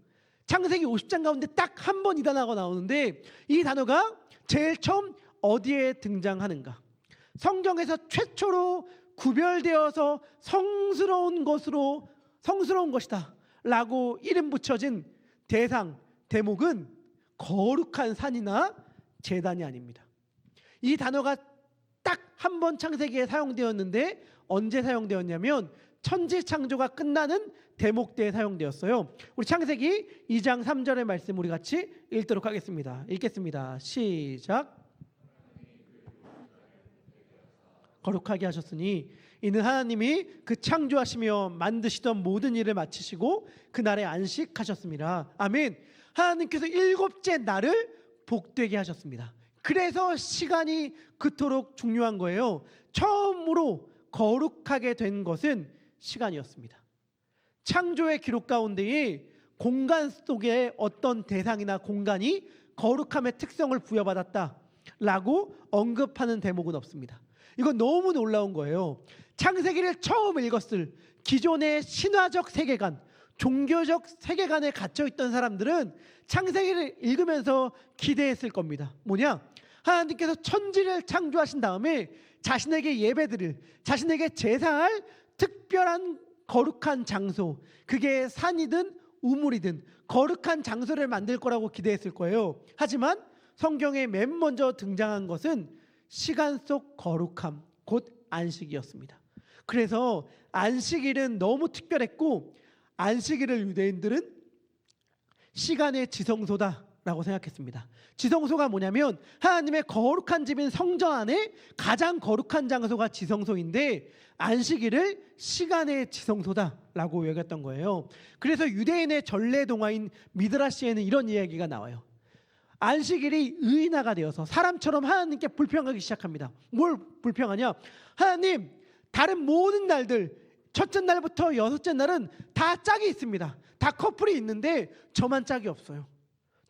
창세기 50장 가운데 딱 한 번 이 단어가 나오는데 이 단어가 제일 처음 어디에 등장하는가? 성경에서 최초로 구별되어서 성스러운 것이다 라고 이름 붙여진 대목은 거룩한 산이나 제단이 아닙니다. 이 단어가 딱 한 번 창세기에 사용되었는데 언제 사용되었냐면 천지창조가 끝나는 대목 때에 사용되었어요. 우리 창세기 2장 3절의 말씀 우리 같이 읽도록 하겠습니다. 읽겠습니다. 시작. 거룩하게 하셨으니 이는 하나님이 그 창조하시며 만드시던 모든 일을 마치시고 그날에 안식하셨습니다. 아멘. 하나님께서 일곱째 날을 복되게 하셨습니다. 그래서 시간이 그토록 중요한 거예요. 처음으로 거룩하게 된 것은 시간이었습니다. 창조의 기록 가운데에 공간 속에 어떤 대상이나 공간이 거룩함의 특성을 부여받았다라고 언급하는 대목은 없습니다. 이건 너무 놀라운 거예요. 창세기를 처음 읽었을 기존의 신화적 세계관, 종교적 세계관에 갇혀있던 사람들은 창세기를 읽으면서 기대했을 겁니다. 뭐냐? 하나님께서 천지를 창조하신 다음에 자신에게 예배드릴, 자신에게 제사할 특별한 거룩한 장소, 그게 산이든 우물이든 거룩한 장소를 만들 거라고 기대했을 거예요. 하지만 성경에 맨 먼저 등장한 것은 시간 속 거룩함, 곧 안식이었습니다. 그래서 안식일은 너무 특별했고 안식일을 유대인들은 시간의 지성소다라고 생각했습니다. 지성소가 뭐냐면 하나님의 거룩한 집인 성전 안에 가장 거룩한 장소가 지성소인데 안식일을 시간의 지성소다라고 여겼던 거예요. 그래서 유대인의 전래 동화인 미드라시에는 이런 이야기가 나와요. 안식일이 의인화가 되어서 사람처럼 하나님께 불평하기 시작합니다. 뭘 불평하냐? 하나님, 다른 모든 날들 첫째 날부터 여섯째 날은 다 짝이 있습니다. 다 커플이 있는데 저만 짝이 없어요.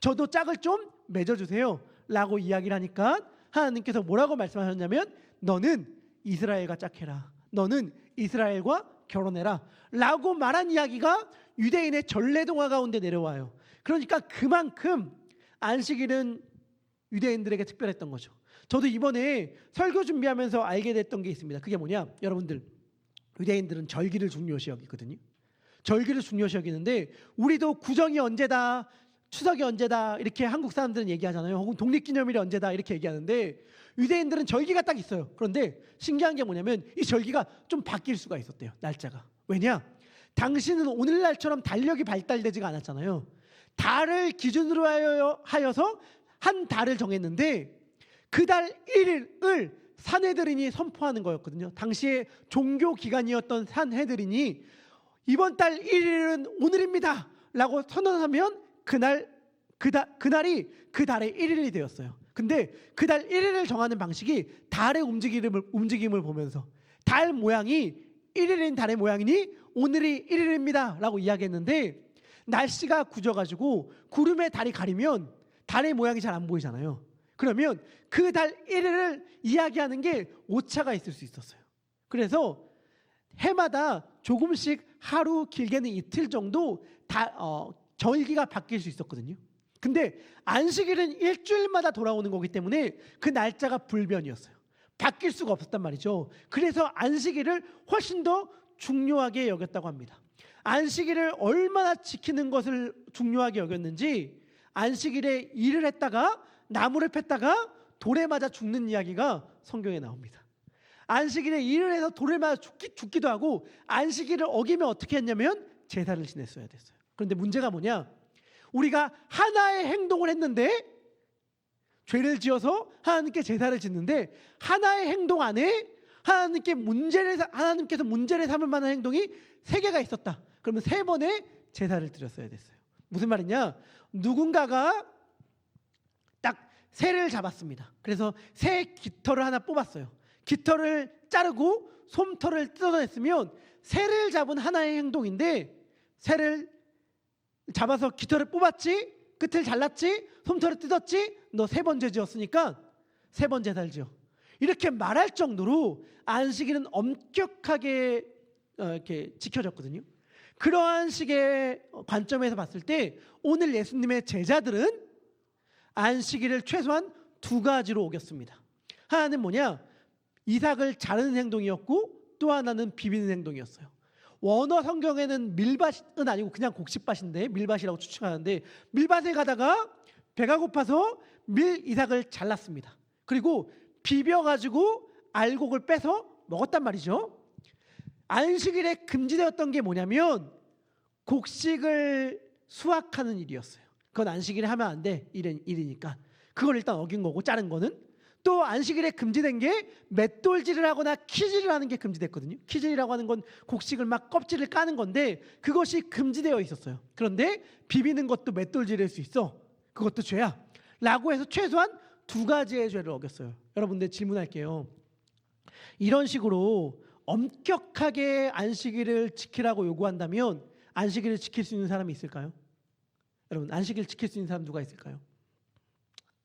저도 짝을 좀 맺어주세요 라고 이야기를 하니까 하나님께서 뭐라고 말씀하셨냐면 너는 이스라엘과 짝해라, 너는 이스라엘과 결혼해라 라고 말한 이야기가 유대인의 전래동화 가운데 내려와요. 그러니까 그만큼 안식일은 유대인들에게 특별했던 거죠. 저도 이번에 설교 준비하면서 알게 됐던 게 있습니다. 그게 뭐냐? 여러분들, 유대인들은 절기를 중요시 여기거든요. 절기를 중요시 여기는데 우리도 구정이 언제다, 추석이 언제다 이렇게 한국 사람들은 얘기하잖아요. 혹은 독립기념일이 언제다 이렇게 얘기하는데 유대인들은 절기가 딱 있어요. 그런데 신기한 게 뭐냐면 이 절기가 좀 바뀔 수가 있었대요. 날짜가. 왜냐? 당시는 오늘날처럼 달력이 발달되지가 않았잖아요. 달을 기준으로 하여서 한 달을 정했는데 그 달 1일을 산헤드린이 선포하는 거였거든요. 당시에 종교 기관이었던 산헤드린이 이번 달 1일은 오늘입니다 라고 선언하면 그날이 그 달의 1일이 되었어요. 근데 그 달 1일을 정하는 방식이 달의 움직임을 보면서 달 모양이 1일인 달의 모양이니 오늘이 1일입니다 라고 이야기했는데 날씨가 굳어가지고 구름에 달이 가리면 달의 모양이 잘 안 보이잖아요. 그러면 그 달 1일을 이야기하는 게 오차가 있을 수 있었어요. 그래서 해마다 조금씩 하루 길게는 이틀 정도 절기가 바뀔 수 있었거든요. 근데 안식일은 일주일마다 돌아오는 거기 때문에 그 날짜가 불변이었어요. 바뀔 수가 없었단 말이죠. 그래서 안식일을 훨씬 더 중요하게 여겼다고 합니다. 안식일을 얼마나 지키는 것을 중요하게 여겼는지 안식일에 일을 했다가 나무를 팼다가 돌에 맞아 죽는 이야기가 성경에 나옵니다. 안식일에 일을 해서 돌에 맞아 죽기도 하고 안식일을 어기면 어떻게 했냐면 제사를 지냈어야 됐어요. 그런데 문제가 뭐냐? 우리가 하나의 행동을 했는데 죄를 지어서 하나님께 제사를 짓는데 하나의 행동 안에 하나님께서 문제를 삼을 만한 행동이 3개가 있었다. 그러면 3번의 제사를 드렸어야 됐어요. 무슨 말이냐? 누군가가 딱 새를 잡았습니다. 그래서 새 깃털을 하나 뽑았어요. 깃털을 자르고 솜털을 뜯어냈으면 새를 잡은 하나의 행동인데 새를 잡아서 깃털을 뽑았지, 끝을 잘랐지, 솜털을 뜯었지, 너 3번 죄 지었으니까 3번 제사를 지어. 이렇게 말할 정도로 안식일은 엄격하게 이렇게 지켜졌거든요. 그러한 식의 관점에서 봤을 때 오늘 예수님의 제자들은 안식일을 최소한 두 가지로 오겼습니다. 하나는 뭐냐? 이삭을 자르는 행동이었고 또 하나는 비비는 행동이었어요. 원어 성경에는 밀밭은 아니고 그냥 곡식밭인데 밀밭이라고 추측하는데 밀밭에 가다가 배가 고파서 이삭을 잘랐습니다. 그리고 비벼가지고 알곡을 빼서 먹었단 말이죠. 안식일에 금지되었던 게 뭐냐면 곡식을 수확하는 일이었어요. 그건 안식일에 하면 안 돼 일이니까 그걸 일단 어긴 거고 자른 거는. 또 안식일에 금지된 게 맷돌질을 하거나 키질을 하는 게 금지됐거든요. 키질이라고 하는 건 곡식을 막 껍질을 까는 건데 그것이 금지되어 있었어요. 그런데 비비는 것도 맷돌질일 수 있어. 그것도 죄야. 라고 해서 최소한 두 가지의 죄를 어겼어요. 여러분들 질문할게요. 이런 식으로 엄격하게 안식일을 지키라고 요구한다면 안식일을 지킬 수 있는 사람이 있을까요? 여러분, 안식일 지킬 수 있는 사람 누가 있을까요?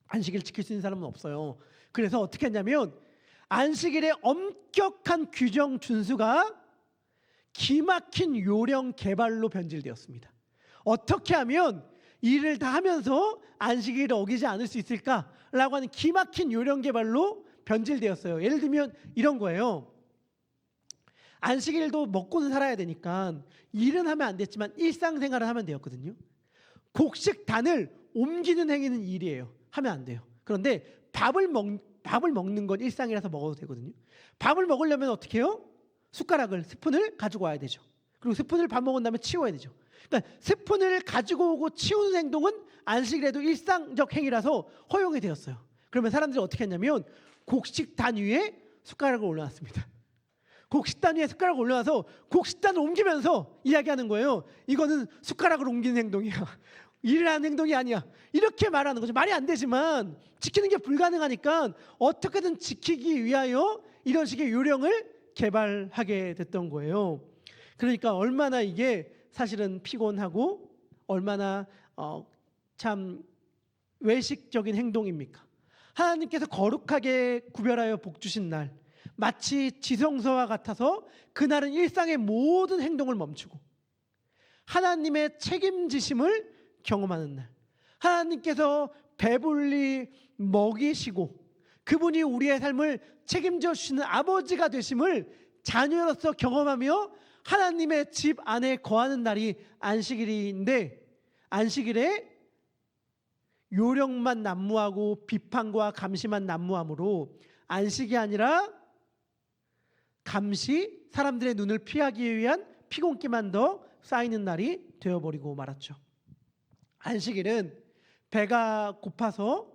안식일 지킬 수 있는 사람은 없어요. 그래서 어떻게 했냐면 안식일의 엄격한 규정 준수가 기막힌 요령 개발로 변질되었습니다. 어떻게 하면 일을 다 하면서 안식일을 어기지 않을 수 있을까라고 하는 기막힌 요령 개발로 변질되었어요. 예를 들면 이런 거예요. 안식일도 먹고는 살아야 되니까 일은 하면 안 됐지만 일상생활을 하면 되었거든요. 곡식단을 옮기는 행위는 일이에요. 하면 안 돼요. 그런데 밥을 먹는 건 일상이라서 먹어도 되거든요. 밥을 먹으려면 어떻게 해요? 스푼을 가지고 와야 되죠. 그리고 스푼을 밥 먹은 다음에 치워야 되죠. 그러니까 스푼을 가지고 오고 치우는 행동은 안식일에도 일상적 행위라서 허용이 되었어요. 그러면 사람들이 어떻게 했냐면 곡식단 위에 숟가락을 올려놨습니다. 곡식단 위에 숟가락을 올려놔서 곡식단을 옮기면서 이야기하는 거예요. 이거는 숟가락을 옮기는 행동이야. 일을 하는 행동이 아니야. 이렇게 말하는 거죠. 말이 안 되지만 지키는 게 불가능하니까 어떻게든 지키기 위하여 이런 식의 요령을 개발하게 됐던 거예요. 그러니까 얼마나 이게 사실은 피곤하고 얼마나 참 외식적인 행동입니까? 하나님께서 거룩하게 구별하여 복 주신 날, 마치 지성소와 같아서 그날은 일상의 모든 행동을 멈추고 하나님의 책임지심을 경험하는 날, 하나님께서 배불리 먹이시고 그분이 우리의 삶을 책임져 주시는 아버지가 되심을 자녀로서 경험하며 하나님의 집 안에 거하는 날이 안식일인데, 안식일에 요령만 난무하고 비판과 감시만 난무함으로 안식이 아니라 감시, 사람들의 눈을 피하기 위한 피곤기만 더 쌓이는 날이 되어버리고 말았죠. 안식일은 배가 고파서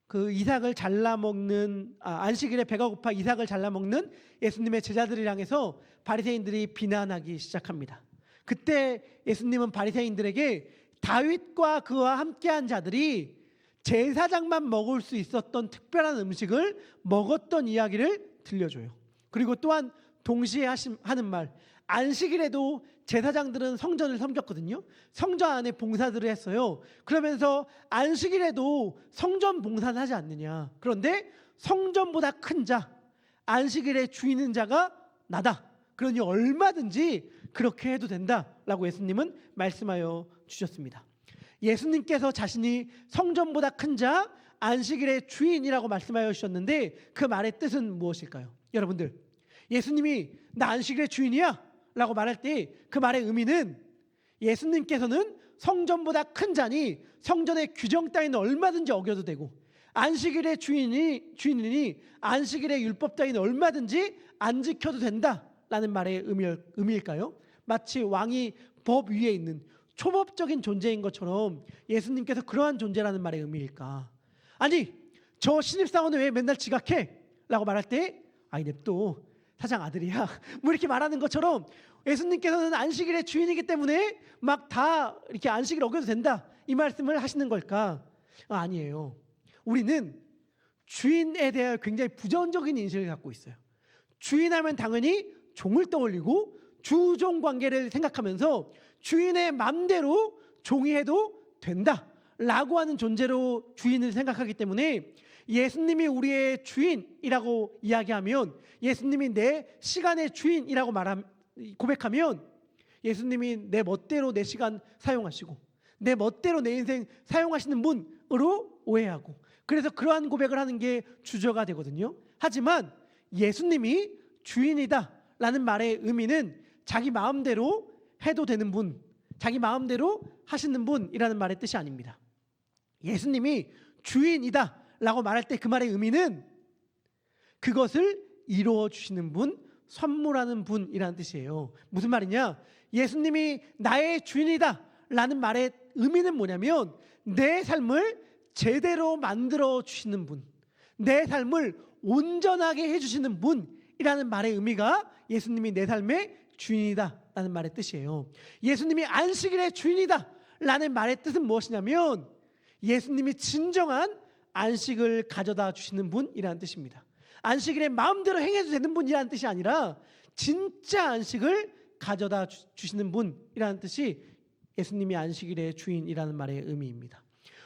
그 이삭을 잘라 먹는 안식일에 배가 고파 이삭을 잘라 먹는 예수님의 제자들을 향해서 바리새인들이 비난하기 시작합니다. 그때 예수님은 바리새인들에게 다윗과 그와 함께한 자들이 제사장만 먹을 수 있었던 특별한 음식을 먹었던 이야기를 들려줘요. 그리고 또한 동시에 하는 말, 안식일에도 제사장들은 성전을 섬겼거든요. 성전 안에 봉사들을 했어요. 그러면서 안식일에도 성전 봉사를 하지 않느냐. 그런데 성전보다 큰 자, 안식일의 주인인 자가 나다. 그러니 얼마든지 그렇게 해도 된다라고 예수님은 말씀하여 주셨습니다. 예수님께서 자신이 성전보다 큰 자, 안식일의 주인이라고 말씀하여 주셨는데 그 말의 뜻은 무엇일까요? 여러분들, 예수님이 나 안식일의 주인이야 라고 말할 때 그 말의 의미는 예수님께서는 성전보다 큰 자니 성전의 규정 따위는 얼마든지 어겨도 되고 안식일의 주인이니 안식일의 율법 따위는 얼마든지 안 지켜도 된다라는 말의 의미일까요? 마치 왕이 법 위에 있는 초법적인 존재인 것처럼 예수님께서 그러한 존재라는 말의 의미일까? 아니, 저 신입사원은 왜 맨날 지각해? 라고 말할 때 아이 냅둬, 사장 아들이야, 뭐 이렇게 말하는 것처럼 예수님께서는 안식일의 주인이기 때문에 막 다 이렇게 안식일 어겨도 된다 이 말씀을 하시는 걸까? 아니에요. 우리는 주인에 대해 굉장히 부정적인 인식을 갖고 있어요. 주인하면 당연히 종을 떠올리고 주종 관계를 생각하면서 주인의 맘대로 종이 해도 된다라고 하는 존재로 주인을 생각하기 때문에 예수님이 우리의 주인이라고 이야기하면, 예수님이 내 시간의 주인이라고 고백하면 예수님이 내 멋대로 내 시간 사용하시고 내 멋대로 내 인생 사용하시는 분으로 오해하고, 그래서 그러한 고백을 하는 게 주저가 되거든요. 하지만 예수님이 주인이다 라는 말의 의미는 자기 마음대로 해도 되는 분, 자기 마음대로 하시는 분이라는 말의 뜻이 아닙니다. 예수님이 주인이다 라고 말할 때 그 말의 의미는 그것을 이루어 주시는 분, 선물하는 분이라는 뜻이에요. 무슨 말이냐? 예수님이 나의 주인이다 라는 말의 의미는 뭐냐면 내 삶을 제대로 만들어 주시는 분, 내 삶을 온전하게 해주시는 분이라는 말의 의미가 예수님이 내 삶의 주인이다 라는 말의 뜻이에요. 예수님이 안식일의 주인이다 라는 말의 뜻은 무엇이냐면 예수님이 진정한 안식을 가져다 주시는 분이라는 뜻입니다. 안식일에 마음대로 행해도 되는 분이라는 뜻이 아니라 진짜 안식을 가져다 주시는 분이라는 뜻이 예수님이 안식일의 주인이라는 말의 의미입니다.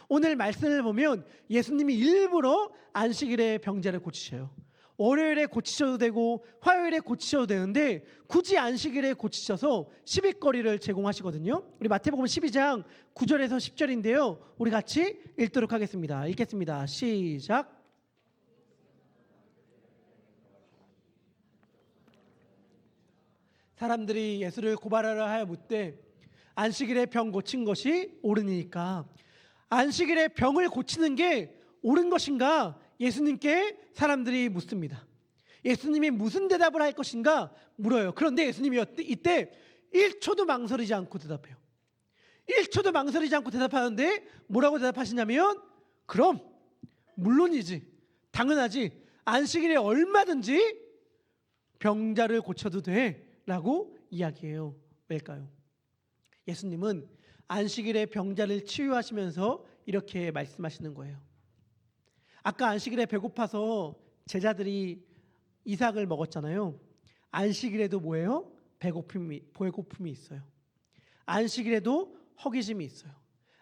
오늘 말씀을 보면 예수님이 일부러 안식일에 병자를 고치셔요. 월요일에 고치셔도 되고 화요일에 고치셔도 되는데 굳이 안식일에 고치셔서 시비거리를 제공하시거든요. 우리 마태복음 12장 9절에서 10절인데요. 우리 같이 읽도록 하겠습니다. 읽겠습니다. 시작. 사람들이 예수를 고발하려 하여 묻되 안식일에 병 고친 것이 옳으니까, 안식일에 병을 고치는 게 옳은 것인가? 예수님께 사람들이 묻습니다. 예수님이 무슨 대답을 할 것인가 물어요. 그런데 예수님이 이때 1초도 망설이지 않고 대답해요. 1초도 망설이지 않고 대답하는데 뭐라고 대답하시냐면 그럼 물론이지, 당연하지, 안식일에 얼마든지 병자를 고쳐도 돼 라고 이야기해요. 왜일까요? 예수님은 안식일에 병자를 치유하시면서 이렇게 말씀하시는 거예요. 아까 안식일에 배고파서 제자들이 이삭을 먹었잖아요. 안식일에도 뭐예요? 배고픔이 있어요. 안식일에도 허기짐이 있어요.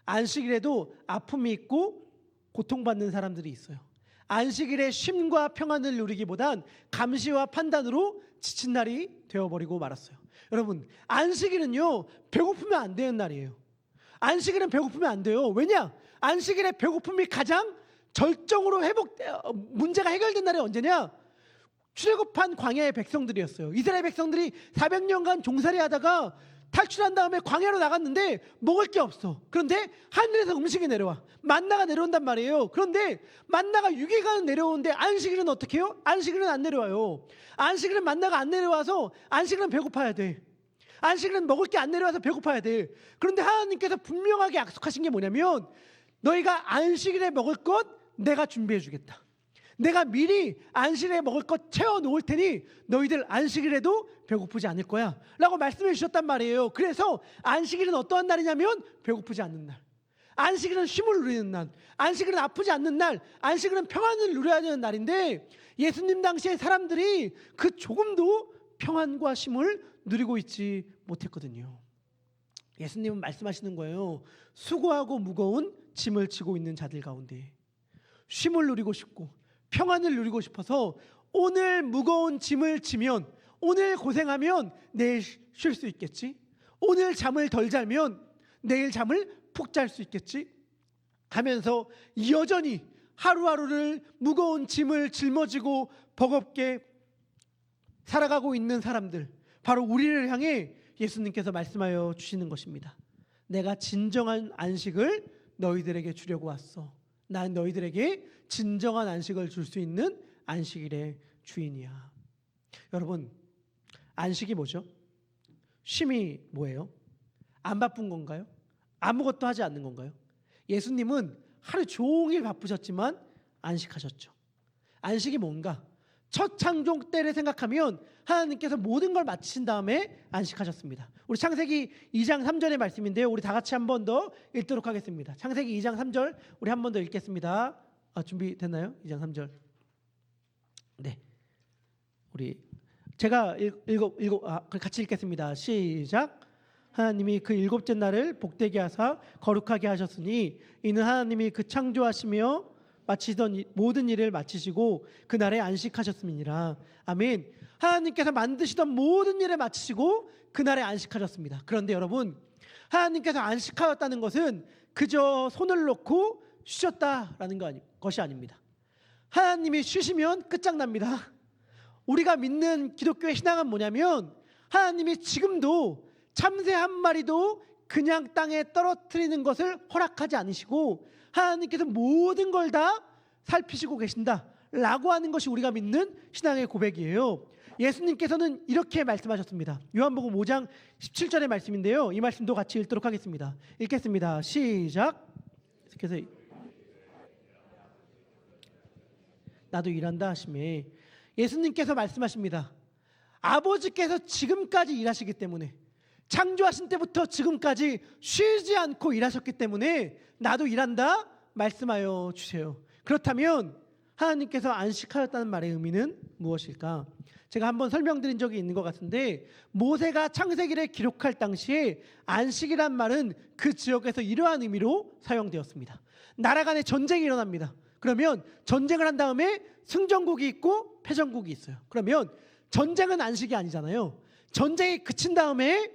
안식일에도 아픔이 있고 고통받는 사람들이 있어요. 안식일에 쉼과 평안을 누리기보단 감시와 판단으로 지친 날이 되어버리고 말았어요. 여러분, 안식일은요 배고프면 안 되는 날이에요. 안식일은 배고프면 안 돼요. 왜냐? 안식일에 배고픔이 가장 절정으로 문제가 해결된 날이 언제냐? 출애굽한 광야의 백성들이었어요. 이스라엘 백성들이 400년간 종살이하다가 탈출한 다음에 광야로 나갔는데 먹을 게 없어. 그런데 하늘에서 음식이 내려와. 만나가 내려온단 말이에요. 그런데 만나가 6일간 내려오는데 안식일은 어떻게 해요? 안식일은 안 내려와요. 안식일은 만나가 안 내려와서 안식일은 배고파야 돼. 안식일은 먹을 게 안 내려와서 배고파야 돼. 그런데 하나님께서 분명하게 약속하신 게 뭐냐면 너희가 안식일에 먹을 것 내가 준비해 주겠다. 내가 미리 안식일에 먹을 것 채워 놓을 테니 너희들 안식일에도 배고프지 않을 거야 라고 말씀해 주셨단 말이에요. 그래서 안식일은 어떠한 날이냐면 배고프지 않는 날, 안식일은 쉼을 누리는 날, 안식일은 아프지 않는 날, 안식일은 평안을 누려야 되는 날인데 예수님 당시에 사람들이 그 조금도 평안과 쉼을 누리고 있지 못했거든요. 예수님은 말씀하시는 거예요. 수고하고 무거운 짐을 지고 있는 자들 가운데 쉼을 누리고 싶고 평안을 누리고 싶어서 오늘 무거운 짐을 지면, 오늘 고생하면 내일 쉴 수 있겠지, 오늘 잠을 덜 자면 내일 잠을 푹 잘 수 있겠지 하면서 여전히 하루하루를 무거운 짐을 짊어지고 버겁게 살아가고 있는 사람들, 바로 우리를 향해 예수님께서 말씀하여 주시는 것입니다. 내가 진정한 안식을 너희들에게 주려고 왔어. 난 너희들에게 진정한 안식을 줄 수 있는 안식일의 주인이야. 여러분, 안식이 뭐죠? 쉼이 뭐예요? 안 바쁜 건가요? 아무것도 하지 않는 건가요? 예수님은 하루 종일 바쁘셨지만 안식하셨죠. 안식이 뭔가? 첫 창조 때를 생각하면 하나님께서 모든 걸 마치신 다음에 안식하셨습니다. 우리 창세기 2장 3절의 말씀인데요. 우리 다 같이 한 번 더 읽도록 하겠습니다. 창세기 2장 3절 우리 한 번 더 읽겠습니다. 준비됐나요? 2장 3절. 네. 우리 제가 같이 읽겠습니다. 시작. 하나님이 그 일곱째 날을 복되게 하사 거룩하게 하셨으니 이는 하나님이 그 창조하시며 마치던 모든 일을 마치시고 그날에 안식하셨음이니라. 아멘. 하나님께서 만드시던 모든 일을 마치시고 그날에 안식하셨습니다. 그런데 여러분, 하나님께서 안식하였다는 것은 그저 손을 놓고 쉬셨다라는 것이 아닙니다. 하나님이 쉬시면 끝장납니다. 우리가 믿는 기독교의 신앙은 뭐냐면 하나님이 지금도 참새 한 마리도 그냥 땅에 떨어뜨리는 것을 허락하지 않으시고 하나님께서 모든 걸 다 살피시고 계신다라고 하는 것이 우리가 믿는 신앙의 고백이에요. 예수님께서는 이렇게 말씀하셨습니다. 요한복음 5장 17절의 말씀인데요. 이 말씀도 같이 읽도록 하겠습니다. 읽겠습니다. 시작. 그래서 나도 일한다 하시매 예수님께서 말씀하십니다. 아버지께서 지금까지 일하시기 때문에 창조하신 때부터 지금까지 쉬지 않고 일하셨기 때문에 나도 일한다 말씀하여 주세요. 그렇다면 하나님께서 안식하였다는 말의 의미는 무엇일까? 제가 한번 설명드린 적이 있는 것 같은데 모세가 창세기를 기록할 당시에 안식이란 말은 그 지역에서 이러한 의미로 사용되었습니다. 나라 간에 전쟁이 일어납니다. 그러면 전쟁을 한 다음에 승전국이 있고 패전국이 있어요. 그러면 전쟁은 안식이 아니잖아요. 전쟁이 그친 다음에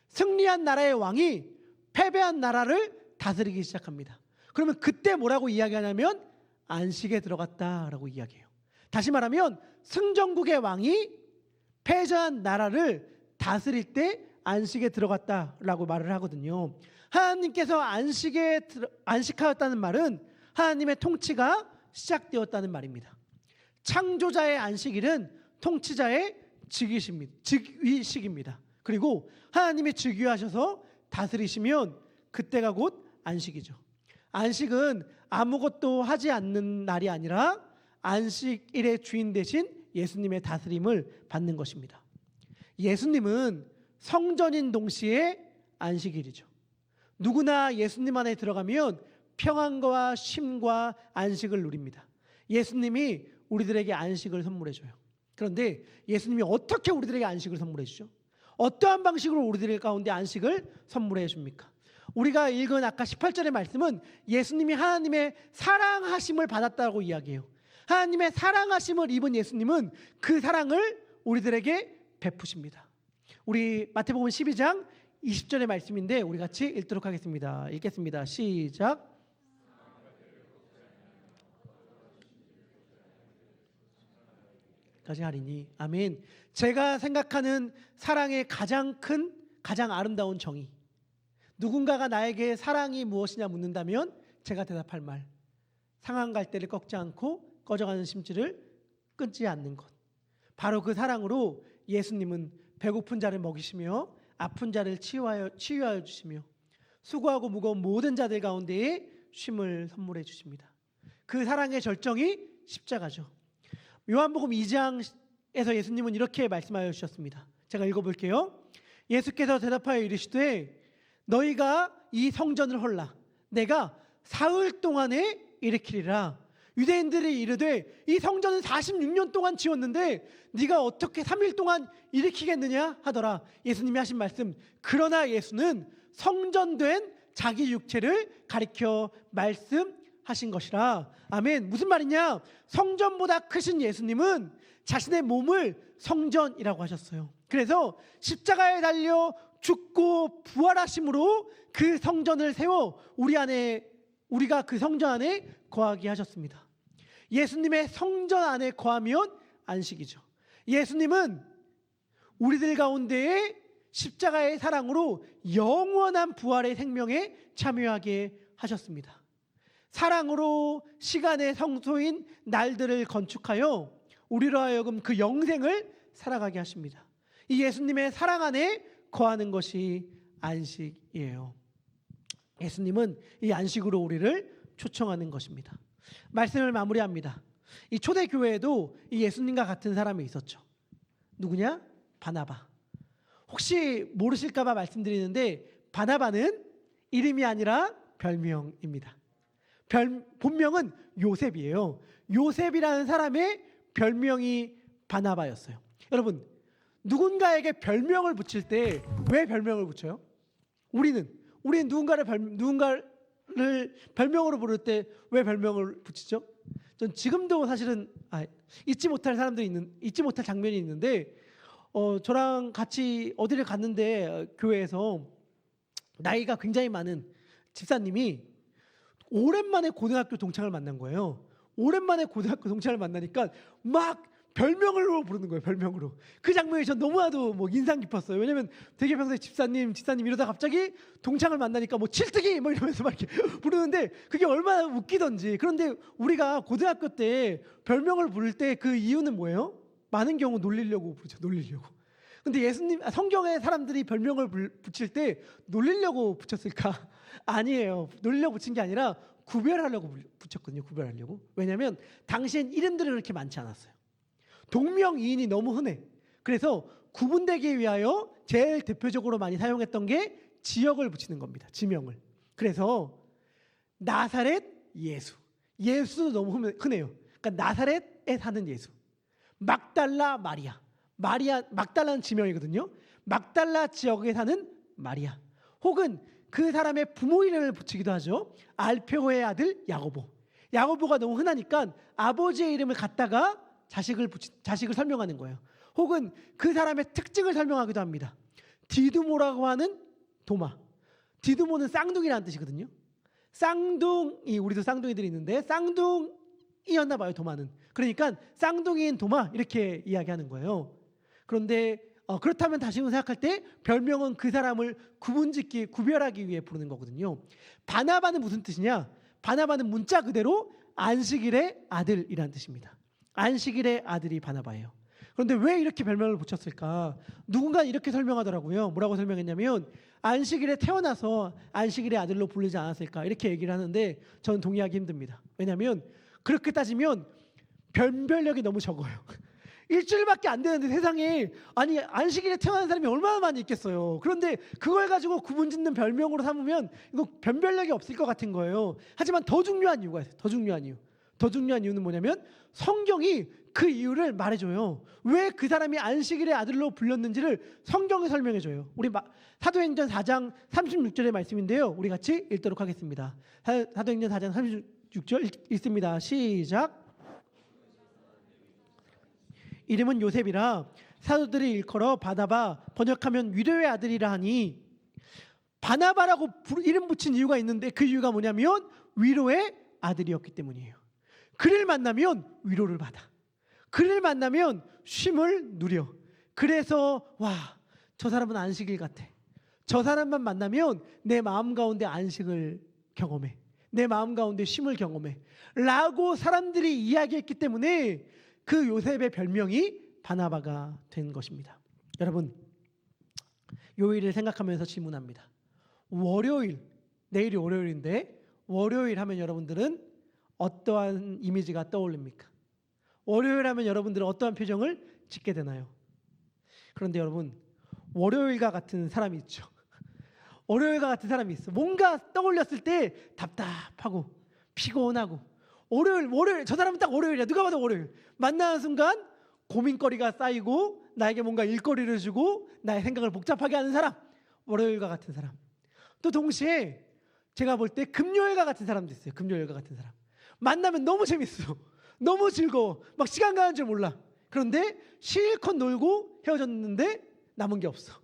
승리한 나라의 왕이 패배한 나라를 다스리기 시작합니다. 그러면 그때 뭐라고 이야기하냐면 안식에 들어갔다라고 이야기해요. 다시 말하면 승전국의 왕이 패전한 나라를 다스릴 때 안식에 들어갔다라고 말을 하거든요. 하나님께서 안식하였다는 말은 하나님의 통치가 시작되었다는 말입니다. 창조자의 안식일은 통치자의 즉위식입니다. 그리고 하나님이 즉위하셔서 다스리시면 그때가 곧 안식이죠. 안식은 아무것도 하지 않는 날이 아니라 안식일의 주인 되신 예수님의 다스림을 받는 것입니다. 예수님은 성전인 동시에 안식일이죠. 누구나 예수님 안에 들어가면 평안과 쉼과 안식을 누립니다. 예수님이 우리들에게 안식을 선물해 줘요. 그런데 예수님이 어떻게 우리들에게 안식을 선물해 주죠? 어떠한 방식으로 우리들 가운데 안식을 선물해 줍니까? 우리가 읽은 아까 18절의 말씀은 예수님이 하나님의 사랑하심을 받았다고 이야기해요. 하나님의 사랑하심을 입은 예수님은 그 사랑을 우리들에게 베푸십니다. 우리 마태복음 12장 20절의 말씀인데 우리 같이 읽도록 하겠습니다. 읽겠습니다. 시작. 까지 하리니 아멘. 제가 생각하는 사랑의 가장 큰 가장 아름다운 정의, 누군가가 나에게 사랑이 무엇이냐 묻는다면 제가 대답할 말, 상한 갈대를 꺾지 않고 꺼져가는 심지를 끊지 않는 것, 바로 그 사랑으로 예수님은 배고픈 자를 먹이시며 아픈 자를 치유하여 주시며 수고하고 무거운 모든 자들 가운데에 쉼을 선물해 주십니다. 그 사랑의 절정이 십자가죠. 요한복음 2장에서 예수님은 이렇게 말씀하여 주셨습니다. 제가 읽어볼게요. 예수께서 대답하여 이르시되 너희가 이 성전을 헐라 내가 사흘 동안에 일으키리라. 유대인들이 이르되 이 성전은 46년 동안 지었는데 네가 어떻게 3일 동안 일으키겠느냐 하더라. 예수님이 하신 말씀, 그러나 예수는 성전된 자기 육체를 가리켜 말씀하신 것이라. 아멘. 무슨 말이냐? 성전보다 크신 예수님은 자신의 몸을 성전이라고 하셨어요. 그래서 십자가에 달려 죽고 부활하심으로 그 성전을 세워 우리가 그 성전 안에 거하게 하셨습니다. 예수님의 성전 안에 거하면 안식이죠. 예수님은 우리들 가운데에 십자가의 사랑으로 영원한 부활의 생명에 참여하게 하셨습니다. 사랑으로 시간의 성소인 날들을 건축하여 우리로 하여금 그 영생을 살아가게 하십니다. 이 예수님의 사랑 안에 거하는 것이 안식이에요. 예수님은 이 안식으로 우리를 초청하는 것입니다. 말씀을 마무리합니다. 이 초대교회에도 이 예수님과 같은 사람이 있었죠. 누구냐? 바나바. 혹시 모르실까 봐 말씀드리는데 바나바는 이름이 아니라 별명입니다. 본명은 요셉이에요. 요셉이라는 사람의 별명이 바나바였어요. 여러분, 누군가에게 별명을 붙일 때 왜 별명을 붙여요? 우리는 누군가를 별명으로 부를 때 왜 별명을 붙이죠? 전 지금도 사실은 잊지 못할 잊지 못할 장면이 있는데 저랑 같이 어디를 갔는데 교회에서 나이가 굉장히 많은 집사님이 오랜만에 고등학교 동창을 만난 거예요. 오랜만에 고등학교 동창을 만나니까 막 별명으로 부르는 거예요. 별명으로. 그 장면이 전 너무나도 뭐 인상 깊었어요. 왜냐면 되게 평소에 집사님 이러다 갑자기 동창을 만나니까 뭐 칠뜨기 뭐 이러면서 막 이렇게 부르는데 그게 얼마나 웃기던지. 그런데 우리가 고등학교 때 별명을 부를 때 그 이유는 뭐예요? 많은 경우 놀리려고 부르죠. 놀리려고. 근데 성경에 사람들이 별명을 붙일 때 놀리려고 붙였을까? 아니에요. 놀리려고 붙인 게 아니라 구별하려고 붙였거든요. 구별하려고. 왜냐하면 당시엔 이름들이 그렇게 많지 않았어요. 동명이인이 너무 흔해. 그래서 구분되기 위하여 제일 대표적으로 많이 사용했던 게 지역을 붙이는 겁니다. 지명을. 그래서 나사렛 예수. 예수도 너무 흔해요. 그러니까 나사렛에 사는 예수. 막달라 마리아. 막달라는 지명이거든요. 막달라 지역에 사는 마리아. 혹은 그 사람의 부모 이름을 붙이기도 하죠. 알페오의 아들 야고보. 야고보가 너무 흔하니까 아버지의 이름을 갖다가 자식을 설명하는 거예요. 혹은 그 사람의 특징을 설명하기도 합니다. 디두모라고 하는 도마. 디두모는 쌍둥이라는 뜻이거든요. 쌍둥이, 우리도 쌍둥이들이 있는데 쌍둥이였나 봐요, 도마는. 그러니까 쌍둥이인 도마 이렇게 이야기하는 거예요. 그런데 그렇다면 다시 한번 생각할 때 별명은 그 사람을 구별하기 위해 부르는 거거든요. 바나바는 무슨 뜻이냐? 바나바는 문자 그대로 안식일의 아들이라는 뜻입니다. 안식일의 아들이 바나바예요. 그런데 왜 이렇게 별명을 붙였을까? 누군가 이렇게 설명하더라고요. 뭐라고 설명했냐면 안식일에 태어나서 안식일의 아들로 부르지 않았을까 이렇게 얘기를 하는데 저는 동의하기 힘듭니다. 왜냐하면 그렇게 따지면 변별력이 너무 적어요. 일주일밖에 안 되는데 세상에 안식일에 태어난 사람이 얼마나 많이 있겠어요. 그런데 그걸 가지고 구분짓는 별명으로 삼으면 이거 변별력이 없을 것 같은 거예요. 하지만 더 중요한 이유가 있어요. 더 중요한 이유는 뭐냐면 성경이 그 이유를 말해줘요. 왜 그 사람이 안식일의 아들로 불렸는지를 성경이 설명해줘요. 우리 사도행전 4장 36절의 말씀인데요. 우리 같이 읽도록 하겠습니다. 사도행전 4장 36절 읽습니다. 시작. 이름은 요셉이라 사도들이 일컬어 바나바 번역하면 위로의 아들이라 하니 바나바라고 이름 붙인 이유가 있는데 그 이유가 뭐냐면 위로의 아들이었기 때문이에요. 그를 만나면 위로를 받아. 그를 만나면 쉼을 누려. 그래서 저 사람은 안식일 같아. 저 사람만 만나면 내 마음 가운데 안식을 경험해. 내 마음 가운데 쉼을 경험해. 라고 사람들이 이야기했기 때문에 그 요셉의 별명이 바나바가 된 것입니다. 여러분, 요일을 생각하면서 질문합니다. 내일이 월요일인데 월요일 하면 여러분들은 어떠한 이미지가 떠올립니까? 월요일 하면 여러분들은 어떠한 표정을 짓게 되나요? 그런데 여러분, 월요일과 같은 사람이 있죠. 월요일과 같은 사람이 있어. 뭔가 떠올렸을 때 답답하고 피곤하고 월요일 저 사람은 딱 월요일이야. 누가 봐도 월요일. 만나는 순간 고민거리가 쌓이고 나에게 뭔가 일거리를 주고 나의 생각을 복잡하게 하는 사람. 월요일과 같은 사람. 또 동시에 제가 볼 때 금요일과 같은 사람도 있어요. 금요일과 같은 사람. 만나면 너무 재밌어. 너무 즐거워. 막 시간 가는 줄 몰라. 그런데 실컷 놀고 헤어졌는데 남은 게 없어.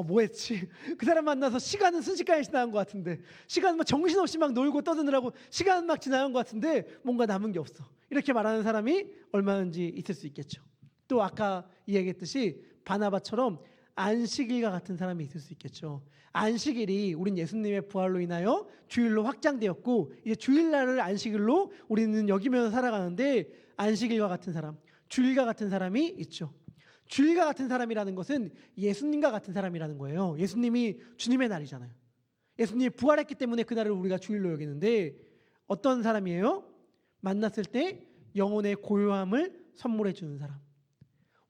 뭐 했지? 그 사람 만나서 시간은 순식간에 지나간 것 같은데 시간 막 정신없이 막 놀고 떠드느라고 시간 막 지나간 것 같은데 뭔가 남은 게 없어. 이렇게 말하는 사람이 얼마든지 있을 수 있겠죠. 또 아까 이야기했듯이 바나바처럼 안식일과 같은 사람이 있을 수 있겠죠. 안식일이 우린 예수님의 부활로 인하여 주일로 확장되었고 이제 주일날을 안식일로 우리는 여기면서 살아가는데 안식일과 같은 사람, 주일과 같은 사람이 있죠. 주일과 같은 사람이라는 것은 예수님과 같은 사람이라는 거예요. 예수님이 주님의 날이잖아요. 예수님이 부활했기 때문에 그날을 우리가 주일로 여기는데 어떤 사람이에요? 만났을 때 영혼의 고요함을 선물해 주는 사람.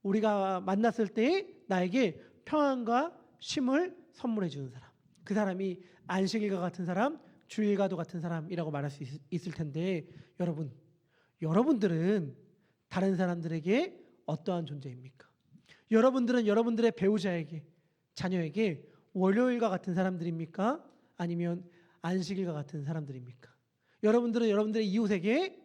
우리가 만났을 때 나에게 평안과 쉼을 선물해 주는 사람. 그 사람이 안식일과 같은 사람, 주일과도 같은 사람이라고 말할 수 있을 텐데 여러분들은 다른 사람들에게 어떠한 존재입니까? 여러분들은 여러분들의 배우자에게, 자녀에게 월요일과 같은 사람들입니까? 아니면 안식일과 같은 사람들입니까? 여러분들은 여러분들의 이웃에게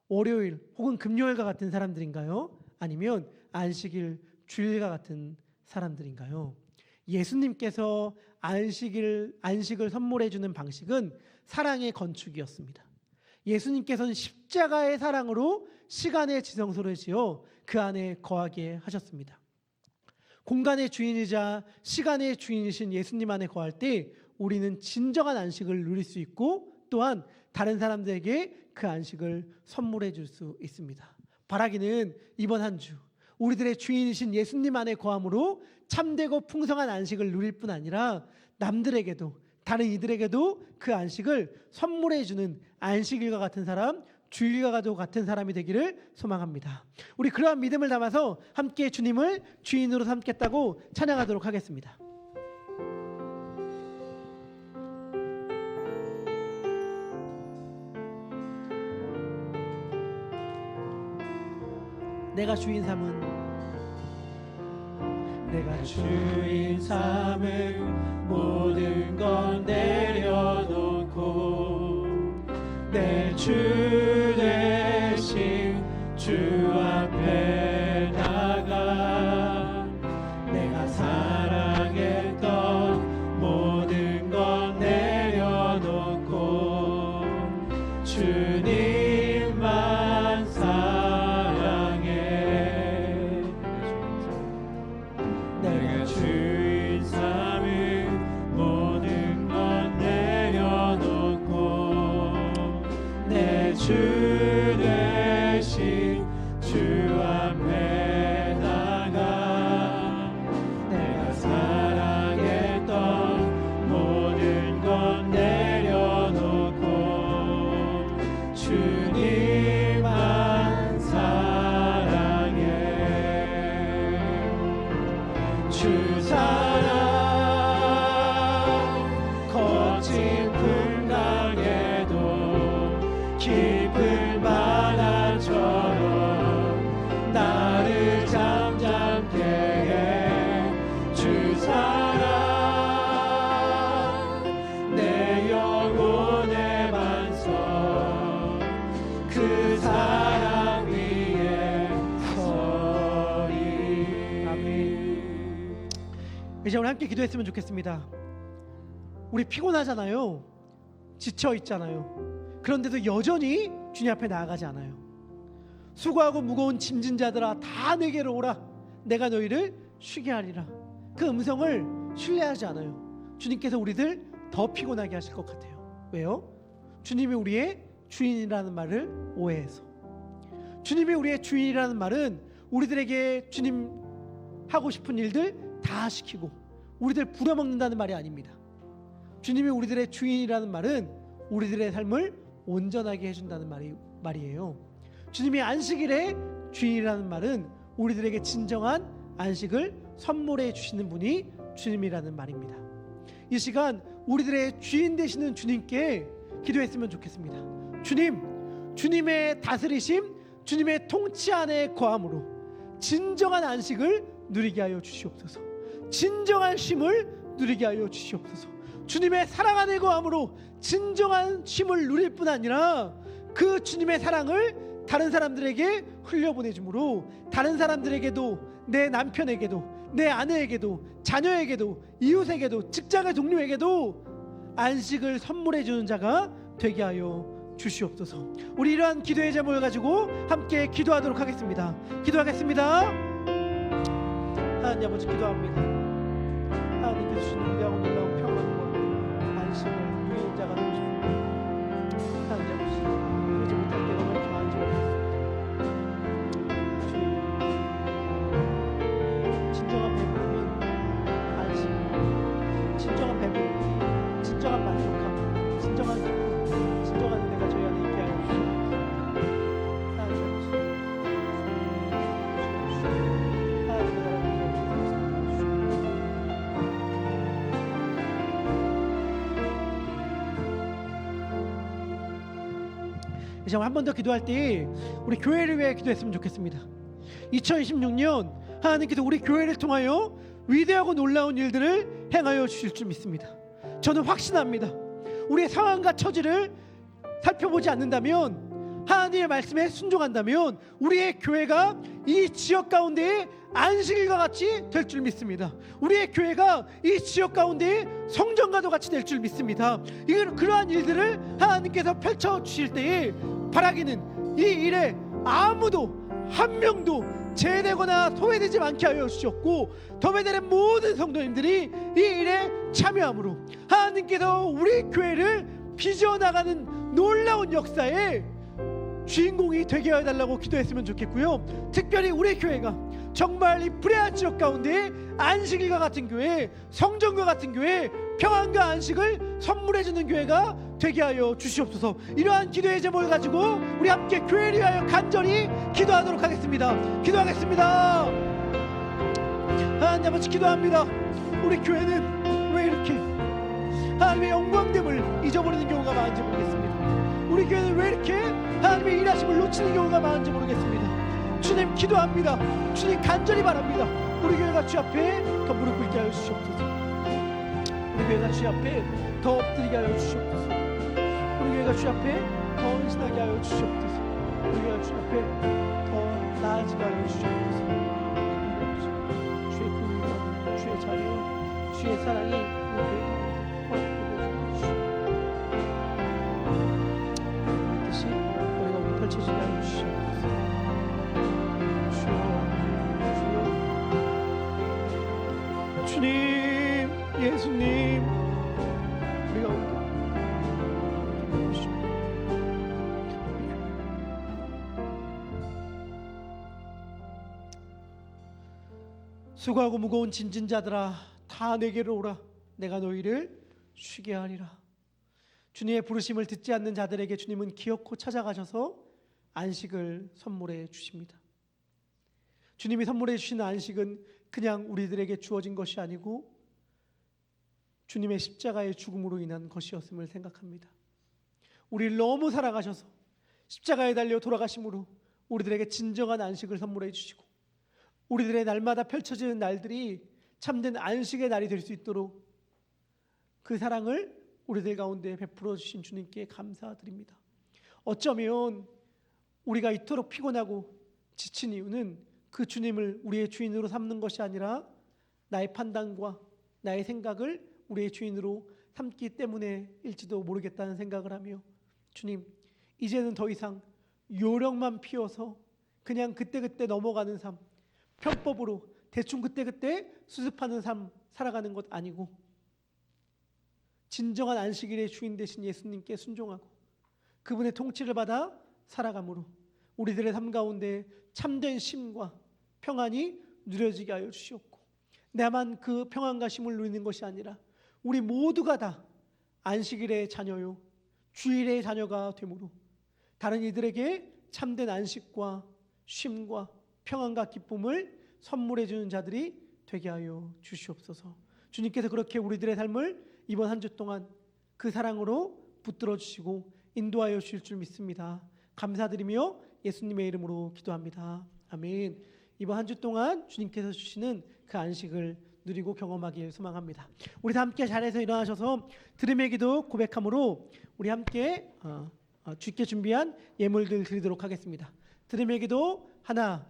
월요일 혹은 금요일과 같은 사람들인가요? 아니면 안식일, 주일과 같은 사람들인가요? 예수님께서 안식을 선물해 주는 방식은 사랑의 건축이었습니다. 예수님께서는 십자가의 사랑으로 시간의 지성소를 지어 그 안에 거하게 하셨습니다. 공간의 주인이자 시간의 주인이신 예수님 안에 거할 때 우리는 진정한 안식을 누릴 수 있고 또한 다른 사람들에게 그 안식을 선물해 줄 수 있습니다. 바라기는 이번 한 주 우리들의 주인이신 예수님 안에 거함으로 참되고 풍성한 안식을 누릴 뿐 아니라 남들에게도 다른 이들에게도 그 안식을 선물해 주는 안식일과 같은 사람, 주일과 같은 사람이 되기를 소망합니다. 우리 그러한 믿음을 담아서 함께 주님을 주인으로 삼겠다고 찬양하도록 하겠습니다. 내가 주인 삼은 모든 건 내려놓고 내 주 대신 주 앞에 나가 내가 사랑했던 모든 건 내려놓고 주님만 사랑해. 내가 주인 삼은 모든 건 내려놓고 내 주 대신 주 앞에 나가 내가 사랑했던 모든 건 내려놓고 주님만 사랑해. 주 사랑 거친 풍랑에도 깊은 바다처럼 나를 잠잠케 해. 주 사랑 내 영혼의 반석 그 사랑 위에 서리. 아멘. 이제 우리 함께 기도했으면 좋겠습니다. 우리 피곤하잖아요. 지쳐 있잖아요. 그런데도 여전히 주님 앞에 나아가지 않아요. 수고하고 무거운 짐진 자들아 다 내게로 오라 내가 너희를 쉬게 하리라. 그 음성을 신뢰하지 않아요. 주님께서 우리들 더 피곤하게 하실 것 같아요. 왜요? 주님이 우리의 주인이라는 말을 오해해서. 주님이 우리의 주인이라는 말은 우리들에게 주님 하고 싶은 일들 다 시키고 우리들 부려먹는다는 말이 아닙니다. 주님이 우리들의 주인이라는 말은 우리들의 삶을 온전하게 해준다는 말이에요. 주님이 안식일의 주인이라는 말은 우리들에게 진정한 안식을 선물해 주시는 분이 주님이라는 말입니다. 이 시간 우리들의 주인 되시는 주님께 기도했으면 좋겠습니다. 주님의 다스리심, 주님의 통치 안에 거함으로 진정한 안식을 누리게 하여 주시옵소서. 진정한 쉼을 누리게 하여 주시옵소서. 주님의 사랑 안에 거함으로 진정한 쉼을 누릴 뿐 아니라 그 주님의 사랑을 다른 사람들에게 흘려보내줌으로 다른 사람들에게도, 내 남편에게도, 내 아내에게도, 자녀에게도, 이웃에게도, 직장의 동료에게도 안식을 선물해 주는 자가 되게 하여 주시옵소서. 우리 이러한 기도의 제목을 가지고 함께 기도하도록 하겠습니다. 기도하겠습니다. 하나님 아버지, 기도합니다. 하나님께서 주시는 위대하고 놀라운 평안과 안식을 누리는 자가 되고 싶습니다. 하나님 아버지, 그러지 못할 때가 너무 많은지 모르겠습니다. 주님, 진정한 배부름이 안식, 진정한 배부름, 진정한 만족함, 진정한 기쁨, 진정한 은혜가 저희 안에 있게 하여 주시옵소서. 하나님 아버지, 하나님의 나라를 이제 한 번 더 기도할 때 우리 교회를 위해 기도했으면 좋겠습니다. 2026년 하나님께서 우리 교회를 통하여 위대하고 놀라운 일들을 행하여 주실 줄 믿습니다. 저는 확신합니다. 우리의 상황과 처지를 살펴보지 않는다면 하나님의 말씀에 순종한다면 우리의 교회가 이 지역 가운데에 안식일과 같이 될 줄 믿습니다. 우리의 교회가 이 지역 가운데에 성전과도 같이 될 줄 믿습니다. 그러한 일들을 하나님께서 펼쳐주실 때에 바라기는 이 일에 아무도 한 명도 제외되거나 소외되지 않게 하여 주셨고, 더베델의 모든 성도님들이 이 일에 참여함으로 하나님께서 우리 교회를 빚어나가는 놀라운 역사에 주인공이 되게 해달라고 기도했으면 좋겠고요. 특별히 우리 교회가 정말 이 브레아 지역 가운데 안식일과 같은 교회, 성전과 같은 교회, 평안과 안식을 선물해주는 교회가 되게 하여 주시옵소서. 이러한 기도의 제목을 가지고 우리 함께 교회를 위하여 간절히 기도하도록 하겠습니다. 기도하겠습니다. 하나님 아버지, 기도합니다. 우리 교회는 왜 이렇게 하나님의 영광됨을 잊어버리는 경우가 많은지 모르겠습니다. 우리 교회는 왜 이렇게 하나님의 일하심을 놓치는 경우가 많은지 모르겠습니다. 주님, 기도합니다. 주님, 간절히 바랍니다. 우리 교회가 주 앞에 더 무릎 꿇게 하여 주시옵소서. 우리 교회가 주 앞에 더 엎드리게 하여 주시옵소서. 우리 교회가 주 앞에 더 헌신하게 하여 주시옵소서. 우리 교회가 주 앞에 더 나아지게 하여 주시옵소서. 주의 긍휼과 주의 자비와 주의 사랑이 우리 교회에 뜻이 우리가 오늘 펼쳐지게 하여 주시옵소서. 주여, 주님, 예수님, 우리가 오늘 수고하고 무거운 짐진 자들아, 다 내게로 오라. 내가 너희를 쉬게 하리라. 주님의 부르심을 듣지 않는 자들에게 주님은 기어코 찾아가셔서 안식을 선물해 주십니다. 주님이 선물해 주시는 안식은 그냥 우리들에게 주어진 것이 아니고 주님의 십자가의 죽음으로 인한 것이었음을 생각합니다. 우리를 너무 사랑하셔서 십자가에 달려 돌아가심으로 우리들에게 진정한 안식을 선물해 주시고, 우리들의 날마다 펼쳐지는 날들이 참된 안식의 날이 될 수 있도록 그 사랑을 우리들 가운데 베풀어 주신 주님께 감사드립니다. 어쩌면 우리가 이토록 피곤하고 지친 이유는 그 주님을 우리의 주인으로 삼는 것이 아니라 나의 판단과 나의 생각을 우리의 주인으로 삼기 때문에일지도 모르겠다는 생각을 하며, 주님, 이제는 더 이상 요령만 피워서 그냥 그때그때 넘어가는 삶, 편법으로 대충 그때그때 수습하는 삶 살아가는 것 아니고, 진정한 안식일의 주인 되신 예수님께 순종하고 그분의 통치를 받아 살아감으로 우리들의 삶 가운데 참된 쉼과 평안이 누려지게 하여 주시옵고, 나만 그 평안과 쉼을 누리는 것이 아니라 우리 모두가 다 안식일의 자녀요 주일의 자녀가 되므로 다른 이들에게 참된 안식과 쉼과 평안과 기쁨을 선물해 주는 자들이 되게 하여 주시옵소서. 주님께서 그렇게 우리들의 삶을 이번 한 주 동안 그 사랑으로 붙들어 주시고 인도하여 주실 줄 믿습니다. 감사드리며 예수님의 이름으로 기도합니다. 아멘. 이번 한 주 동안 주님께서 주시는 그 안식을 누리고 경험하길 소망합니다. 우리 다 함께 자리에서 일어나셔서 들음의 기도 고백함으로 우리 함께 주께 준비한 예물들 드리도록 하겠습니다. 들음의 기도 하나,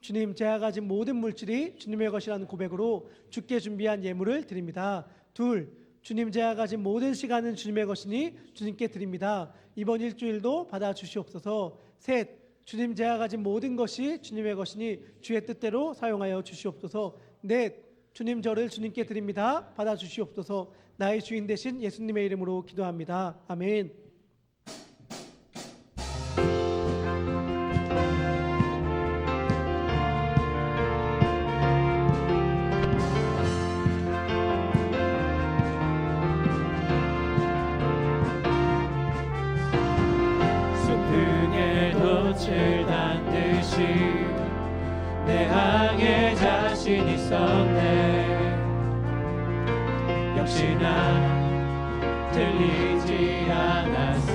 주님, 제가 가진 모든 물질이 주님의 것이라는 고백으로 주께 준비한 예물을 드립니다. 둘, 주님, 제가 가진 모든 시간은 주님의 것이니 주님께 드립니다. 이번 일주일도 받아주시옵소서. 셋, 주님, 제가 가진 모든 것이 주님의 것이니 주의 뜻대로 사용하여 주시옵소서. 넷, 주님, 저를 주님께 드립니다. 받아주시옵소서. 나의 주인 되신 예수님의 이름으로 기도합니다. 아멘. 술 닿듯이 내 향해 자신 있었네. 역시나 들리지 않았어.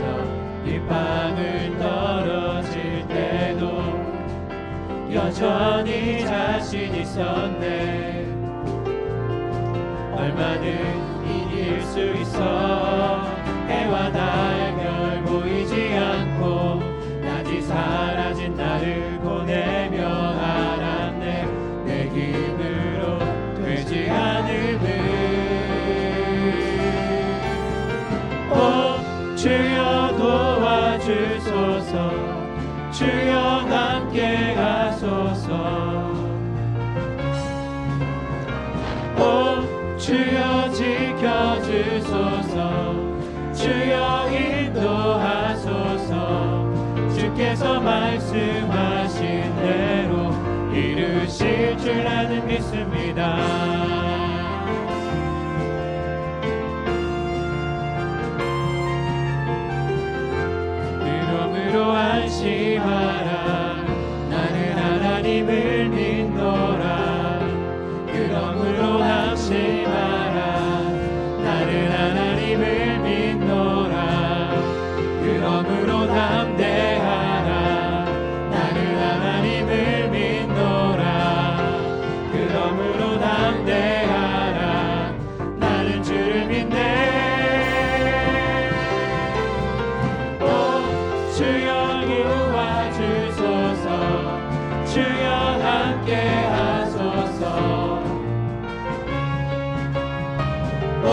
이 방울 떨어질 때도 여전히 자신 있었네. 얼마는 이길 수 있어. 해와 달별 보이지 않고 주여 함께 하소서. 오 주여 지켜주소서. 주여 인도하소서. 주께서 말씀하신 대로 이루실 줄 나는 믿습니다. 그러므로 안심하라. 나는 하나님을 믿노라. 그러므로 안심하라. 나는 하나님을 믿노라. 그러므로 담대하라. 나는 하나님을 믿노라. 그러므로 담대하라. 나는 주를 믿네. 오 주여 이루어 주소서. 주여 함께 하소서. 오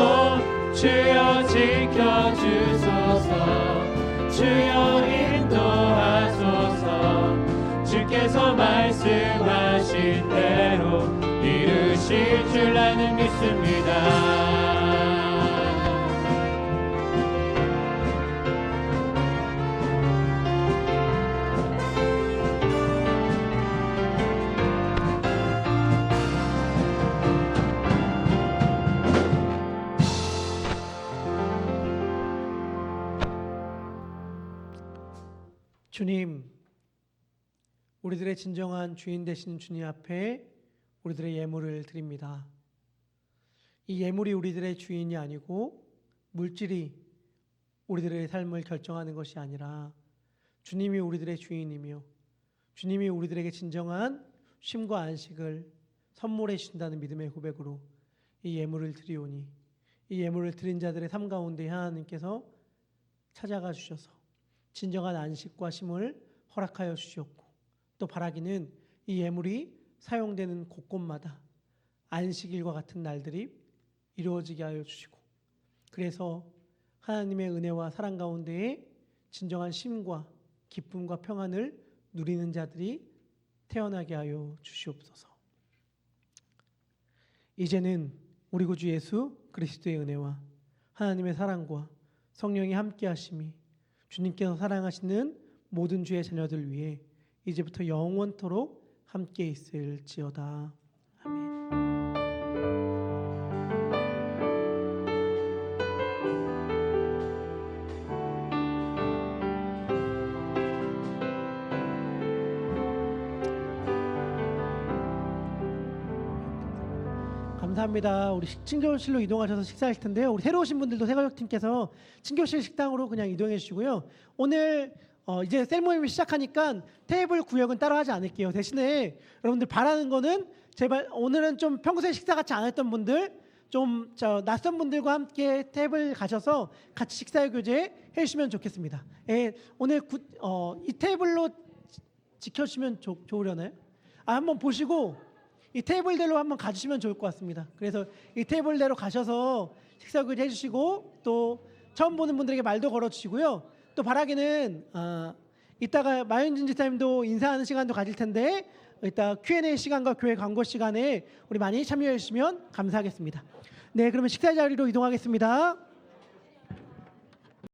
주여 지켜주소서. 주여 인도하소서. 주께서 말씀하신 대로 이루실 줄 나는 믿습니다. 주님, 우리들의 진정한 주인 되시는 주님 앞에 우리들의 예물을 드립니다. 이 예물이 우리들의 주인이 아니고 물질이 우리들의 삶을 결정하는 것이 아니라 주님이 우리들의 주인이며 주님이 우리들에게 진정한 쉼과 안식을 선물해 주신다는 믿음의 고백으로 이 예물을 드리오니 이 예물을 드린 자들의 삶 가운데 하나님께서 찾아가 주셔서 진정한 안식과 쉼을 허락하여 주셨고 또 바라기는 이 예물이 사용되는 곳곳마다 안식일과 같은 날들이 이루어지게 하여 주시고 그래서 하나님의 은혜와 사랑 가운데에 진정한 쉼과 기쁨과 평안을 누리는 자들이 태어나게 하여 주시옵소서. 이제는 우리 구주 예수 그리스도의 은혜와 하나님의 사랑과 성령이 함께 하심이 주님께서 사랑하시는 모든 주의 자녀들 위해 이제부터 영원토록 함께 있을지어다. 아멘. 감사합니다. 우리 친교실로 이동하셔서 식사하실 텐데요. 우리 새로 오신 분들도 새가족팀께서 친교실 식당으로 그냥 이동해 주시고요. 오늘 이제 셀모임을 시작하니까 테이블 구역은 따로 하지 않을게요. 대신에 여러분들 바라는 거는 제발 오늘은 좀 평소에 식사 같이 안 했던 분들 좀 낯선 분들과 함께 테이블 가셔서 같이 식사 교제 해주시면 좋겠습니다. 예, 오늘 이 테이블로 지켜주시면 좋으려나요? 한번 보시고 이 테이블대로 한번 가주시면 좋을 것 같습니다. 그래서 이 테이블대로 가셔서 식사 교제 해주시고 또 처음 보는 분들에게 말도 걸어주시고요. 또 바라기는 이따가 마윤진 지사님도 인사하는 시간도 가질 텐데 이따 Q&A 시간과 교회 광고 시간에 우리 많이 참여해 주시면 감사하겠습니다. 네, 그러면 식사 자리로 이동하겠습니다.